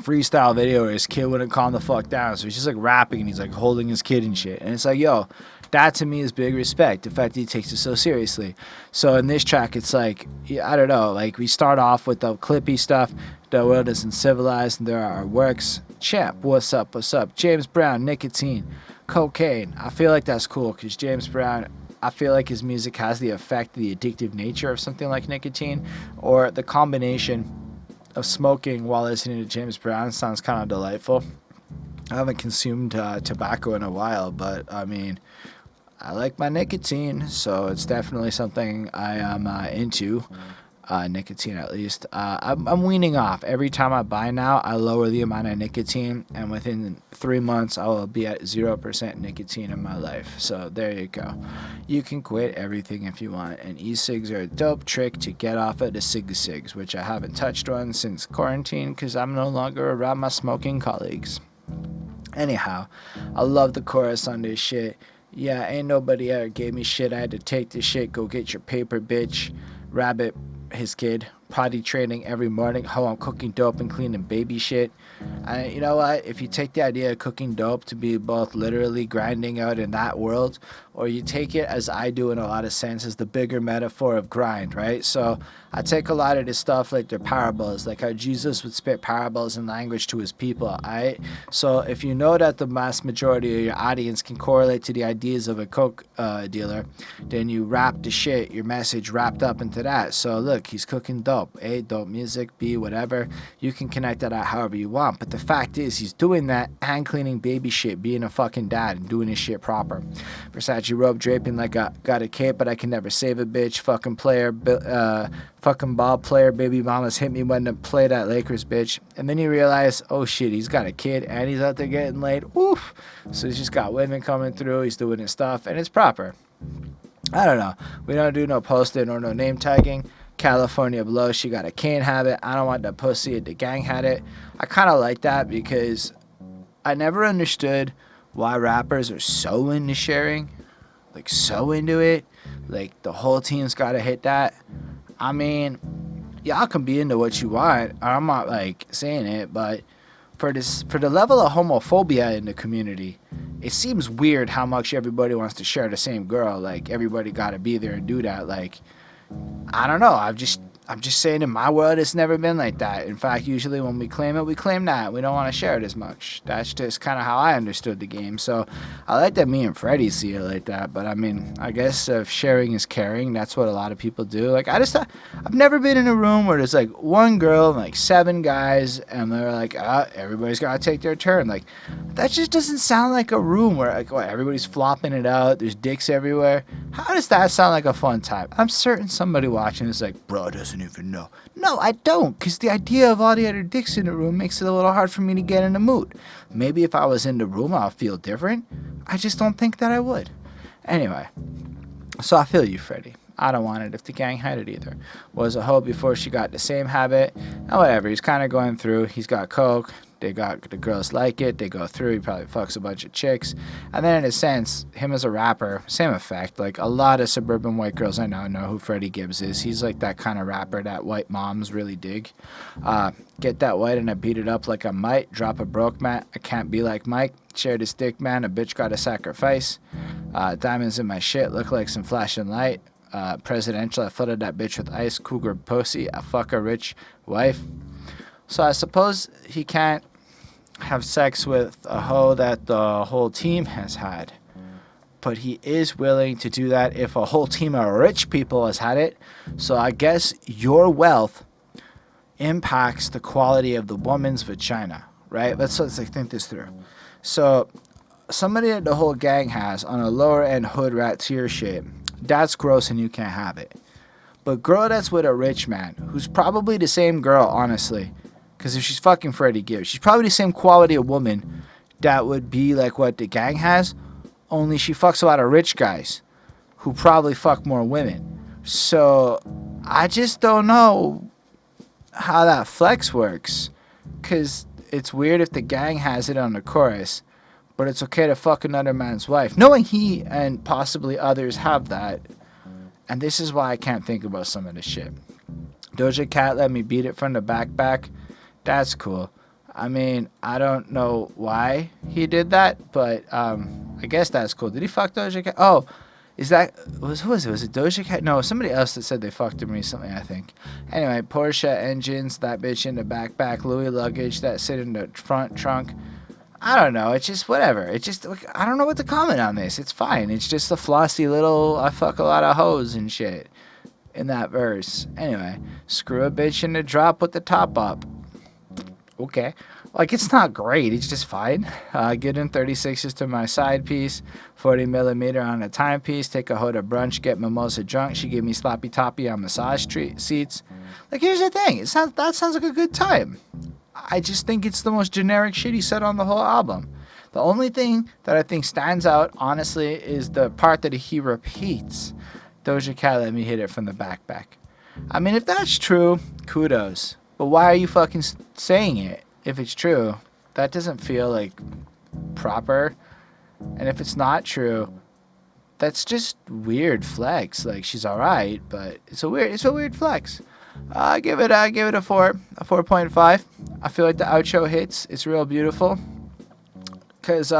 freestyle video where his kid wouldn't calm the fuck down, so he's just like rapping and he's like holding his kid and shit, and it's like, yo, that to me is big respect, the fact that he takes it so seriously. So in this track, it's like, I don't know, like we start off with the clippy stuff, the world isn't civilized and there are works, champ, what's up, James Brown, nicotine, cocaine. I feel like that's cool because James Brown, I feel like his music has the effect, the addictive nature of something like nicotine, or the combination of smoking while listening to James Brown sounds kind of delightful. I haven't consumed tobacco in a while, but I mean, I like my nicotine, so it's definitely something I am into. Nicotine, at least. I'm weaning off. Every time I buy now, I lower the amount of nicotine, and within 3 months, I will be at 0% nicotine in my life. So there you go. You can quit everything if you want, and e-cigs are a dope trick to get off of the cigs, which I haven't touched one since quarantine because I'm no longer around my smoking colleagues. Anyhow, I love the chorus on this shit. Yeah, ain't nobody ever gave me shit. I had to take this shit. Go get your paper, bitch. Rabbit, his kid, potty training every morning. How I'm cooking dope and cleaning baby shit. And you know what? If you take the idea of cooking dope to be both literally grinding out in that world, or you take it as I do in a lot of senses, the bigger metaphor of grind, right? So I take a lot of this stuff like they're parables, like how Jesus would spit parables in language to his people, alright? So if you know that the vast majority of your audience can correlate to the ideas of a coke dealer, then you wrap the shit, your message wrapped up into that. So look, he's cooking dope, A, dope music, B, whatever. You can connect that out however you want, but the fact is he's doing that and cleaning baby shit, being a fucking dad and doing his shit proper. Versace robe draping like I got a cape, but I can never save a bitch. Fucking player, fucking ball player, baby mamas hit me when to play that Lakers bitch. And then you realize, oh shit, he's got a kid and he's out there getting laid. Oof. So he's just got women coming through, he's doing his stuff, and it's proper. I don't know. We don't do no posting or no name tagging. California blow, she got a cane habit. I don't want the pussy, the gang had it. I kind of like that because I never understood why rappers are so into sharing, like so into it, like the whole team's got to hit that. I mean, y'all can be into what you want. I'm not like saying it, but for the level of homophobia in the community, it seems weird how much everybody wants to share the same girl. Like everybody got to be there and do that. Like, I don't know. I'm just saying in my world it's never been like that. In fact, usually when we claim it, we claim that. We don't want to share it as much. That's just kind of how I understood the game. So I like that me and Freddie see it like that. But I mean, I guess if sharing is caring, that's what a lot of people do. Like I've never been in a room where there's like one girl and like 7 guys and they're like, everybody's got to take their turn. Like that just doesn't sound like a room where like everybody's flopping it out. There's dicks everywhere. How does that sound like a fun time? I'm certain somebody watching is like, bro, doesn't even know. No, I don't, because the idea of all the other dicks in the room makes it a little hard for me to get in the mood. Maybe if I was in the room, I'll feel different. I just don't think that I would. Anyway, so I feel you, Freddie. I don't want it if the gang had it either. Was a hoe before she got the same habit. And whatever, he's kind of going through. He's got coke. They got the girls like it. They go through. He probably fucks a bunch of chicks. And then in a sense, him as a rapper, same effect. Like a lot of suburban white girls I know who Freddie Gibbs is. He's like that kind of rapper that white moms really dig. Get that white and I beat it up like I might. Drop a broke mat. I can't be like Mike. Share this dick, man. A bitch got to sacrifice. Diamonds in my shit look like some flashing light. Presidential, I flooded that bitch with ice. Cougar pussy, I fuck a rich wife. So I suppose he can't have sex with a hoe that the whole team has had. But he is willing to do that if a whole team of rich people has had it. So I guess your wealth impacts the quality of the woman's vagina, right? Let's think this through. So somebody that the whole gang has on a lower end hood rat tier shit, that's gross and you can't have it. But girl that's with a rich man, who's probably the same girl, honestly, because if she's fucking Freddie Gibbs, she's probably the same quality of woman that would be like what the gang has, only she fucks a lot of rich guys who probably fuck more women. So I just don't know how that flex works, because it's weird if the gang has it on the chorus, but it's okay to fuck another man's wife, knowing he and possibly others have that. And this is why I can't think about some of this shit. Doja Cat let me beat it from the back. That's cool. I mean, I don't know why he did that, but I guess that's cool. Did he fuck Doja Cat? Oh, who was it? Was it Doja Cat? No, somebody else that said they fucked him recently, I think. Anyway, Porsche engines, that bitch in the backpack, Louis luggage, that sit in the front trunk. I don't know. It's just whatever. It's just, like, I don't know what to comment on this. It's fine. It's just a flossy little, I fuck a lot of hoes and shit in that verse. Anyway, screw a bitch in the drop with the top up. Okay. Like, it's not great. It's just fine. Get in 36s to my side piece. 40 millimeter on a timepiece. Take a hoe to brunch. Get mimosa drunk. She gave me sloppy toppy on massage seats. Like, here's the thing. That sounds like a good time. I just think it's the most generic shit he said on the whole album. The only thing that I think stands out, honestly, is the part that he repeats. Doja Cat let me hit it from the backpack. I mean, if that's true, kudos. But why are you fucking saying it if it's true? That doesn't feel, like, proper. And if it's not true, that's just weird flex. Like, she's alright, but it's a weird flex. I give it a 4.5. I feel like the outro hits. It's real beautiful. Because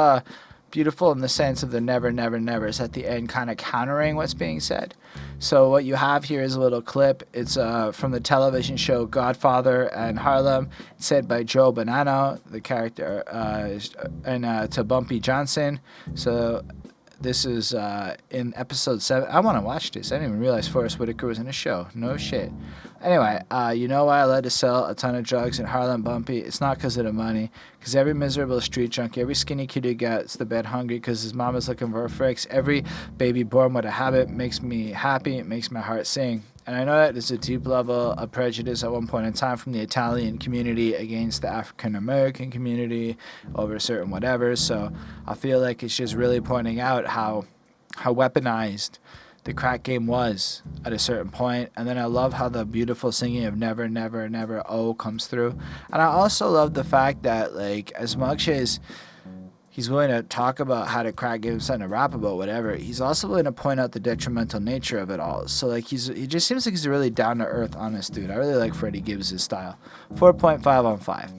beautiful in the sense of the never, never, nevers at the end kind of countering what's being said. So what you have here is a little clip. It's from the television show Godfather and Harlem. It's said by Joe Bonanno, the character, and to Bumpy Johnson. So this is in episode 7. I want to watch this. I didn't even realize Forrest Whitaker was in a show. No shit. Anyway, you know why I led to sell a ton of drugs in Harlem, Bumpy? It's not because of the money. Because every miserable street junkie, every skinny kid who gets the bed hungry because his mama's looking for a fix, every baby born with a habit makes me happy. It makes my heart sing. And I know that there's a deep level of prejudice at one point in time from the Italian community against the African American community over certain whatever. So I feel like it's just really pointing out how weaponized the crack game was at a certain point. And then I love how the beautiful singing of never, never, never, oh comes through. And I also love the fact that, like, as much as he's willing to talk about how the crack game is something to rap about, whatever, he's also willing to point out the detrimental nature of it all. So, like, he just seems like he's a really down-to-earth, honest dude. I really like Freddie Gibbs' style. 4.5 on 5.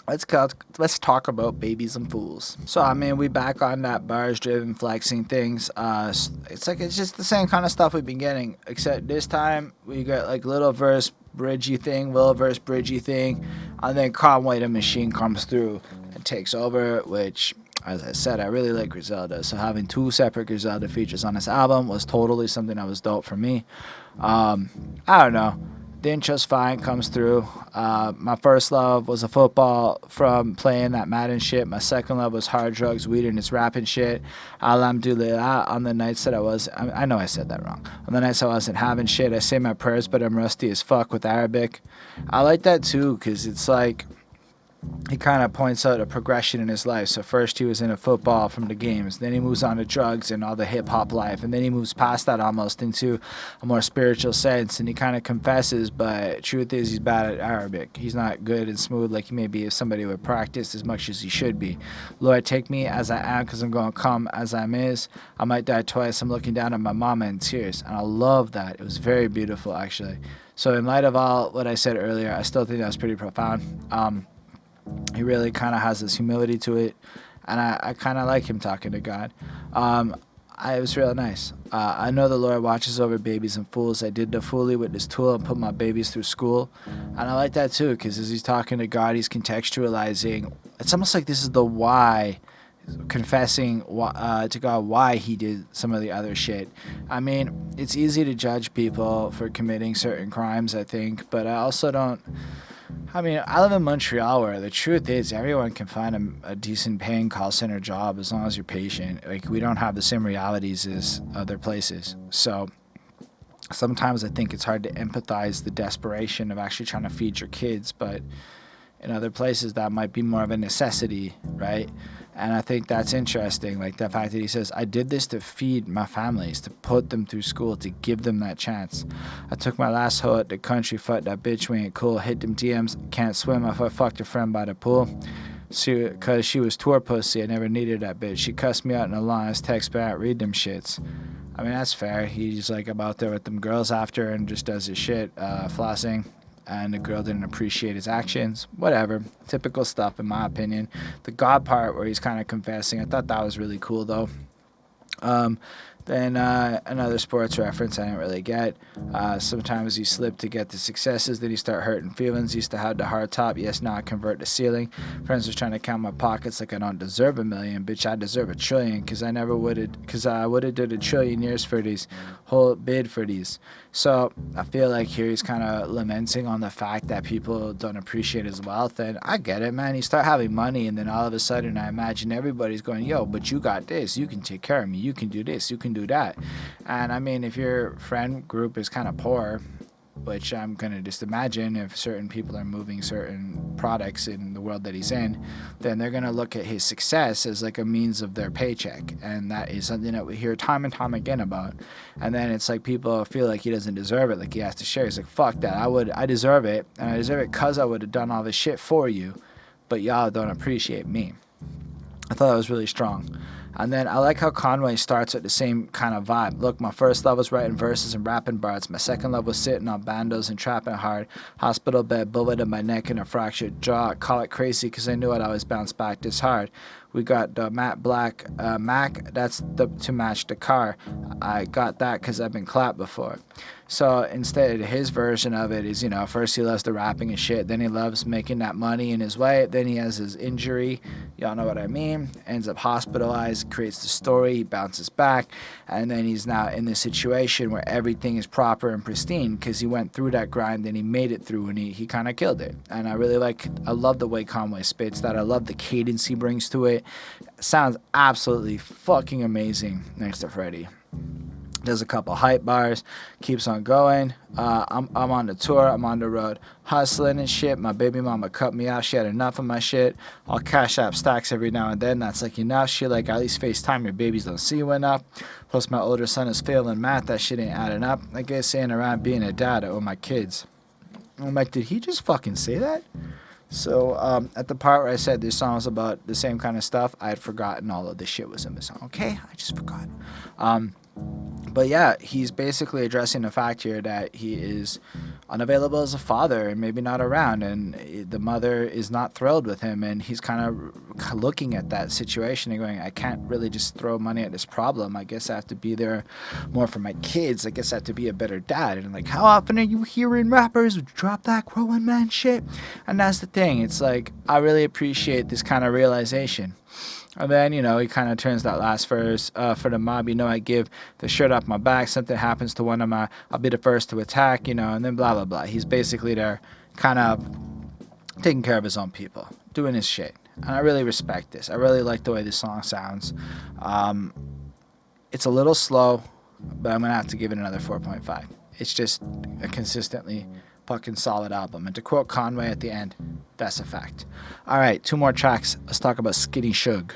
Let's talk about babies and fools. So, I mean, we back on that bars-driven flexing things. It's just the same kind of stuff we've been getting, except this time we got, like, little verse bridgey thing, and then Conway the Machine comes through and takes over, which, as I said, I really like Griselda. So having 2 separate Griselda features on this album was totally something that was dope for me. I don't know. The intro's fine, comes through. My first love was a football from playing that Madden shit. My second love was hard drugs, weed, and this rapping shit. Alhamdulillah, on the nights that I know I said that wrong. On the nights I wasn't having shit, I say my prayers, but I'm rusty as fuck with Arabic. I like that too, because it's like, he kind of points out a progression in his life. So first he was into football from the games, then he moves on to drugs and all the hip hop life, and then he moves past that almost into a more spiritual sense, and he kind of confesses, but truth is he's bad at Arabic. He's not good and smooth like he may be if somebody would practice as much as he should be. Lord, take me as I am, because I'm going to come as I'm is. I might die twice. I'm looking down at my mama in tears. And I love that. It was very beautiful, actually. So in light of all what I said earlier, I still think that was pretty profound. He really kind of has this humility to it, and I kind of like him talking to God. It was real nice. I know the Lord watches over babies and fools. I did the foolie with this tool and put my babies through school, and I like that too, because as he's talking to God, he's contextualizing. It's almost like this is the why, confessing to God why he did some of the other shit. I mean, it's easy to judge people for committing certain crimes, I think, but I also don't. I mean, I live in Montreal, where the truth is everyone can find a decent paying call center job as long as you're patient. Like, we don't have the same realities as other places. So sometimes I think it's hard to empathize the desperation of actually trying to feed your kids, but in other places that might be more of a necessity, right? And I think that's interesting, like the fact that he says, I did this to feed my families, to put them through school, to give them that chance. I took my last hoe at the country, fucked that bitch, we ain't cool, hit them DMs, can't swim if I fucked a friend by the pool. Cause she was tour pussy, I never needed that bitch. She cussed me out in the lines, text back, read them shits. I mean, that's fair. He's like about there with them girls after and just does his shit, flossing. And the girl didn't appreciate his actions. Whatever. Typical stuff, in my opinion. The God part where he's kind of confessing, I thought that was really cool, though. Then another sports reference I didn't really get. Sometimes you slip to get the successes, then you start hurting feelings. Used to have the hard top, yes, now I convert to ceiling. Friends was trying to count my pockets like I don't deserve $1 million. Bitch, I deserve $1 trillion, because I would have did $1 trillion years for these, whole bid for these. So I feel like here he's kind of lamenting on the fact that people don't appreciate his wealth, and I get it, man. You start having money, and then all of a sudden I imagine everybody's going, yo, but you got this, you can take care of me, you can do this, you can do that. And I mean, if your friend group is kind of poor, which I'm going to just imagine if certain people are moving certain products in the world that he's in, then they're going to look at his success as like a means of their paycheck. And that is something that we hear time and time again about. And then it's like people feel like he doesn't deserve it, like he has to share. He's like, fuck that, I deserve it, and I deserve it because I would have done all this shit for you, but y'all don't appreciate me. I thought that was really strong. And then I like how Conway starts with the same kind of vibe. Look, my first love was writing verses and rapping bars. My second love was sitting on bandos and trapping hard. Hospital bed, bullet in my neck and a fractured jaw. Call it crazy because I knew I'd always bounce back this hard. We got the matte black Mac, that's to match the car. I got that because I've been clapped before. So instead, his version of it is, you know, first he loves the rapping and shit, then he loves making that money in his way, then he has his injury, y'all know what I mean, ends up hospitalized, creates the story, he bounces back, and then he's now in this situation where everything is proper and pristine because he went through that grind and he made it through and he kind of killed it. And I love the way Conway spits that. I love the cadence he brings to it. Sounds absolutely fucking amazing next to Freddie. Does a couple hype bars, keeps on going. I'm on the tour, I'm on the road, hustling and shit. My baby mama cut me out, she had enough of my shit. I'll cash app stacks every now and then, that's like enough. She like, at least FaceTime, your babies don't see you enough. Plus my older son is failing math, that shit ain't adding up. I guess saying around being a dad, I owe my kids. I'm like, did he just fucking say that? So at the part where I said this song was about the same kind of stuff, I had forgotten all of this shit was in the song. Okay, I just forgot. But yeah, he's basically addressing the fact here that he is unavailable as a father and maybe not around, and the mother is not thrilled with him, and he's kind of looking at that situation and going, I can't really just throw money at this problem. I guess I have to be there more for my kids. I guess I have to be a better dad. And like, how often are you hearing rappers drop that grown man shit? And that's the thing. It's like, I really appreciate this kind of realization. And then, you know, he kind of turns that last verse, for the mob, you know, I give the shirt off my back, something happens to one of my, I'll be the first to attack, you know, and then blah, blah, blah. He's basically there kind of taking care of his own people, doing his shit. And I really respect this. I really like the way this song sounds. It's a little slow, but I'm going to have to give it another 4.5. It's just a consistently fucking solid album. And to quote Conway at the end, That's a fact. All right, 2 more tracks. Let's talk about Skinny Suge.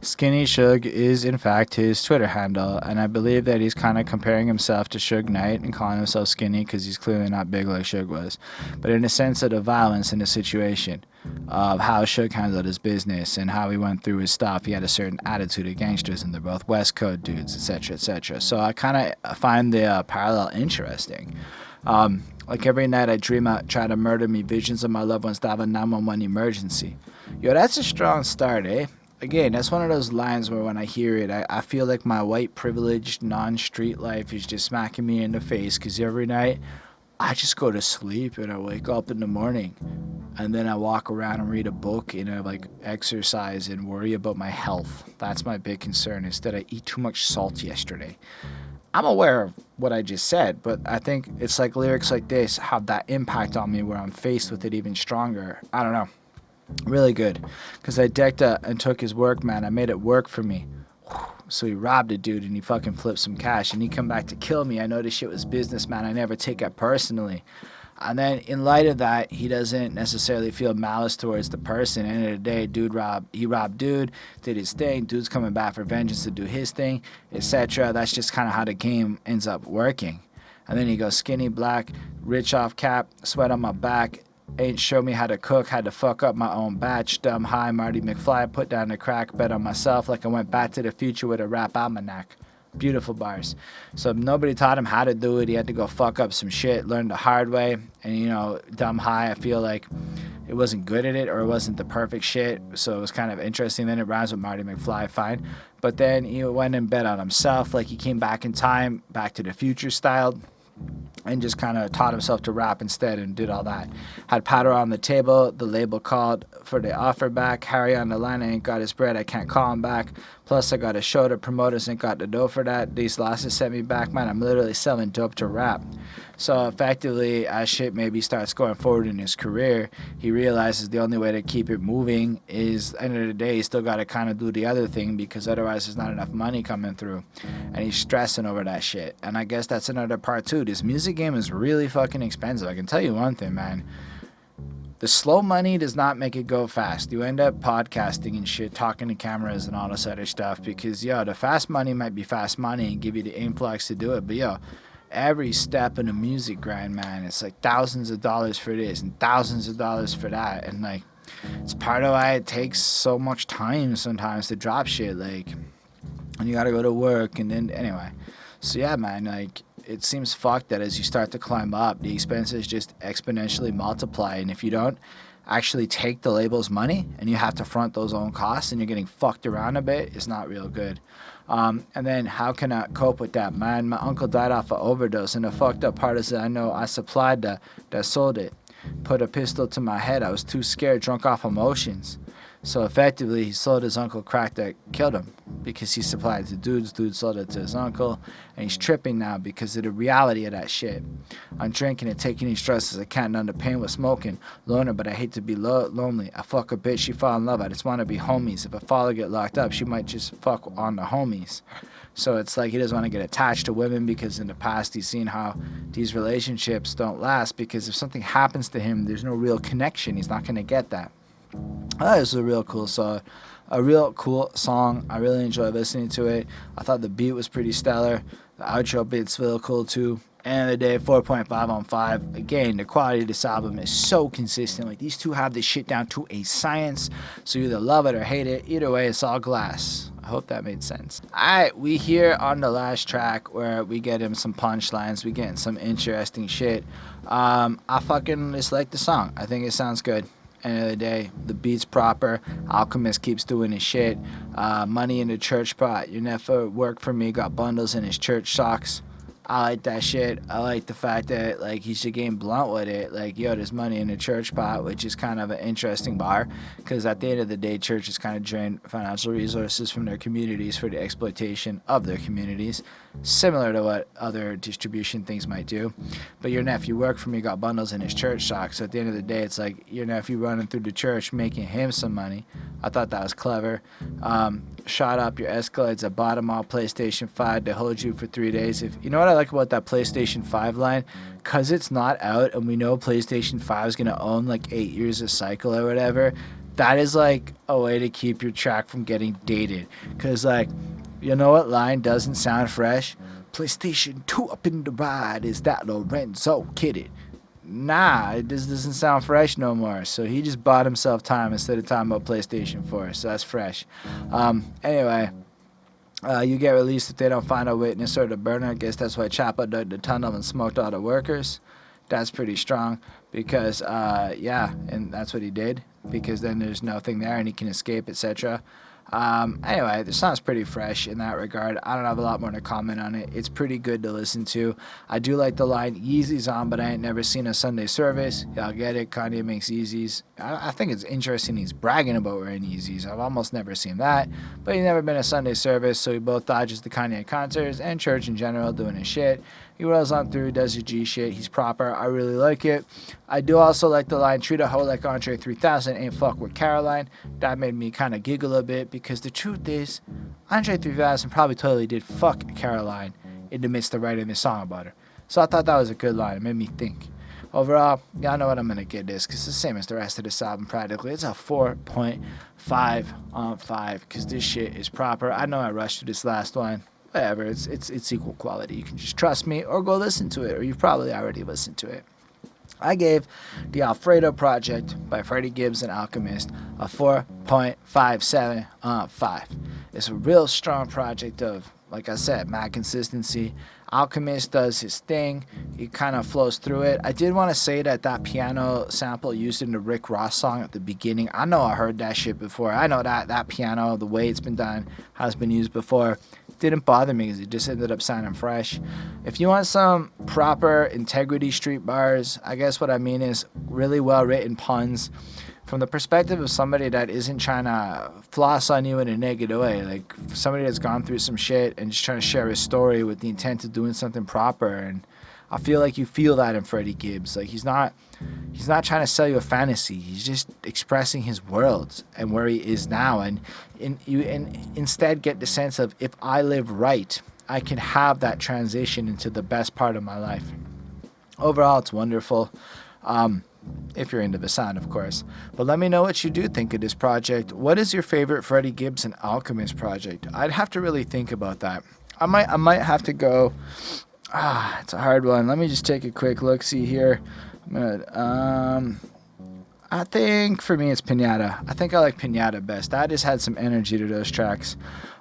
Skinny Suge is in fact his Twitter handle, and I believe that he's kind of comparing himself to Suge Knight and calling himself skinny because he's clearly not big like Suge was. But in the sense of the violence in the situation of how Suge handled his business and how he went through his stuff, he had a certain attitude of gangsters, and they're both West Coast dudes, etc., etc. So I kind of find the parallel interesting. Like every night I dream out, try to murder me, visions of my loved ones die of a 911 emergency. Yo, that's a strong start, eh? Again, that's one of those lines where when I hear it, I feel like my white privileged non-street life is just smacking me in the face, because every night I just go to sleep and I wake up in the morning and then I walk around and read a book and I like exercise and worry about my health. That's my big concern, is that I eat too much salt yesterday. I'm aware of what I just said, but I think it's like lyrics like this have that impact on me where I'm faced with it even stronger. I don't know. Really good. Because I decked and took his work, man. I made it work for me. So he robbed a dude and he fucking flipped some cash and he come back to kill me. I know this shit was business, man. I never take it personally. And then in light of that, he doesn't necessarily feel malice towards the person. End of the day, he robbed dude, did his thing. Dude's coming back for vengeance to do his thing, etc. That's just kind of how the game ends up working. And then he goes skinny, black, rich off cap, sweat on my back. Ain't show me how to cook, had to fuck up my own batch. Dumb high, Marty McFly, put down the crack, bet on myself like I went back to the future with a rap almanac. Beautiful bars. So nobody taught him how to do it. He had to go fuck up some shit, learn the hard way. And, you know, dumb high, I feel like it wasn't good at it or it wasn't the perfect shit. So it was kind of interesting. Then it rhymes with Marty McFly, fine. But then he went and bet on himself, like he came back in time, back to the future style, and just kind of taught himself to rap instead and did all that. Had powder on the table, the label called for the offer back. Harry on the line, I ain't got his bread, I can't call him back. Plus I got a show, the promoters ain't got the dough for that. These losses set me back, man, I'm literally selling dope to rap. So effectively, as shit maybe starts going forward in his career, he realizes the only way to keep it moving is, end of the day, he's still got to kind of do the other thing because otherwise there's not enough money coming through. And he's stressing over that shit. And I guess that's another part too. This music game is really fucking expensive. I can tell you one thing, man. The slow money does not make it go fast. You end up podcasting and shit, talking to cameras and all this other stuff because, yo, the fast money might be fast money and give you the influx to do it. But, yo, every step in the music grind, man, it's like thousands of dollars for this and thousands of dollars for that. And, like, it's part of why it takes so much time sometimes to drop shit. Like, and you got to go to work and then, anyway. So, yeah, man, like, it seems fucked that as you start to climb up, the expenses just exponentially multiply. And if you don't actually take the label's money and you have to front those own costs and you're getting fucked around a bit, it's not real good. And then how can I cope with that, man? My uncle died off of overdose, and the fucked up part is that I know I supplied that sold it. Put a pistol to my head. I was too scared, drunk off emotions. So effectively, he sold his uncle crack that killed him because he supplied it to dudes. Dude sold it to his uncle, and he's tripping now because of the reality of that shit. I'm drinking and taking these stresses. I can't numb the pain with smoking. Loner, but I hate to be lonely. I fuck a bitch, she fall in love. I just want to be homies. If a father get locked up, she might just fuck on the homies. So it's like he doesn't want to get attached to women because in the past he's seen how these relationships don't last because if something happens to him, there's no real connection. He's not going to get that. That is a real cool song. A real cool song. I really enjoyed listening to it. I thought the beat was pretty stellar. The outro bit's real cool too. End of the day, 4.5 on 5. Again, the quality of this album is so consistent. Like, these two have this shit down to a science. So you either love it or hate it. Either way, it's all glass. I hope that made sense. Alright, we here on the last track where we get him some punchlines. We getting some interesting shit. I fucking just like the song. I think it sounds good. End of the day, the beat's proper. Alchemist keeps doing his shit. Money in the church pot. You never work for me. Got bundles in his church socks. I like that shit. I like the fact that, like, he's just getting blunt with it. Like, yo, there's money in the church pot, which is kind of an interesting bar. Because at the end of the day, churches kind of drain financial resources from their communities for the exploitation of their communities. Similar to what other distribution things might do. But your nephew worked for me, got bundles in his church socks. So at the end of the day, it's like your nephew running through the church, making him some money. I thought that was clever. Shot up your Escalades at bottom all PlayStation 5 to hold you for 3 days. If you know what I like about that PlayStation 5 line, because it's not out and we know PlayStation 5 is going to own like 8 years of cycle or whatever. That is like a way to keep your track from getting dated. Because, like, you know what line doesn't sound fresh? PlayStation 2 up in the ride, is that Lorenzo kidded? Nah, it just doesn't sound fresh no more. So he just bought himself time instead of talking about PlayStation 4. So that's fresh. Anyway, you get released if they don't find a witness or the burner. I guess that's why Chopper dug the tunnel and smoked all the workers. That's pretty strong because, yeah, and that's what he did. Because then there's nothing there and he can escape, etc. Anyway, the song's pretty fresh in that regard. I don't have a lot more to comment on it. It's pretty good to listen to. I do like the line, Yeezy's on, but I ain't never seen a Sunday service. Y'all get it? Kanye makes Yeezys. I think it's interesting he's bragging about wearing Yeezys. I've almost never seen that. But he's never been a Sunday service, so he both dodges the Kanye concerts and church in general doing his shit. He rolls on through, does his G shit. He's proper. I really like it. I do also like the line, treat a hoe like Andre 3000, ain't fuck with Caroline. That made me kind of giggle a bit because the truth is, Andre 3000 probably totally did fuck Caroline in the midst of writing this song about her. So I thought that was a good line. It made me think. Overall, y'all know what I'm going to give this because it's the same as the rest of this album practically. It's a 4.5 on 5 because this shit is proper. I know I rushed through this last one. Whatever, it's equal quality. You can just trust me or go listen to it, or you've probably already listened to it. I gave the Alfredo Project by Freddie Gibbs and Alchemist a 4.57 on 5. It's a real strong project of, like I said, mad consistency. Alchemist does his thing. He kind of flows through it. I did want to say that piano sample used in the Rick Ross song at the beginning, I know I heard that shit before. I know that piano, the way it's been done, has been used before. Didn't bother me because it just ended up sounding fresh. If you want some proper integrity street bars, I guess what I mean is really well written puns from the perspective of somebody that isn't trying to floss on you in a negative way, like somebody that's gone through some shit and just trying to share his story with the intent of doing something proper. And I feel like you feel that in Freddie Gibbs. Like he's not trying to sell you a fantasy. He's just expressing his world and where he is now. And you instead get the sense of, if I live right, I can have that transition into the best part of my life. Overall, it's wonderful. If you're into the sound, of course. But let me know what you do think of this project. What is your favorite Freddie Gibbs and Alchemist project? I'd have to really think about that. I might have to go. It's a hard one. Let me just take a quick look. See here. I think for me it's Pinata. I think I like Pinata best. I just had some energy to those tracks.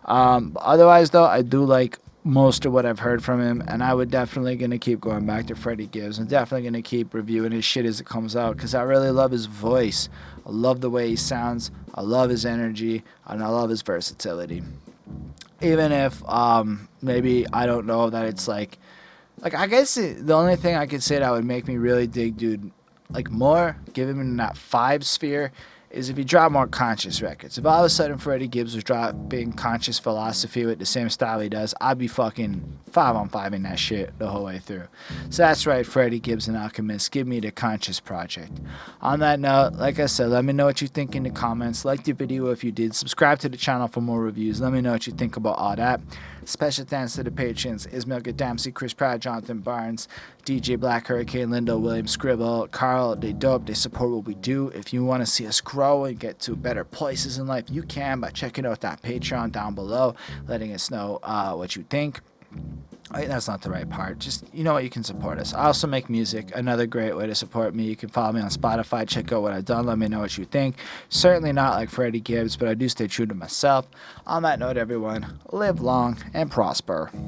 Otherwise, though, I do like most of what I've heard from him, and I would definitely gonna keep going back to Freddie Gibbs. I'm definitely gonna keep reviewing his shit as it comes out because I really love his voice. I love the way he sounds. I love his energy, and I love his versatility. Even if maybe I don't know that it's like I guess the only thing I could say that would make me really dig dude like more, give him in that 5 sphere, is if he dropped more conscious records. If all of a sudden Freddie Gibbs was dropping conscious philosophy with the same style he does, I'd be fucking 5 on 5 in that shit the whole way through. So that's right, Freddie Gibbs and Alchemist, give me the Conscious Project. On that note, like I said, let me know what you think in the comments. Like the video if you did. Subscribe to the channel for more reviews. Let me know what you think about all that. Special thanks to the patrons, Ismail Gadamsi, Chris Pratt, Jonathan Barnes, DJ Black, Hurricane, Lindo, William Scribble, Carl. They dope, they support what we do. If you want to see us grow and get to better places in life, you can by checking out that Patreon down below, letting us know what you think. That's not the right part. Just, you know what, you can support us. I also make music, another great way to support me. You can follow me on Spotify, check out what I've done, let me know what you think. Certainly not like Freddie Gibbs, but I do stay true to myself. On that note, everyone, live long and prosper.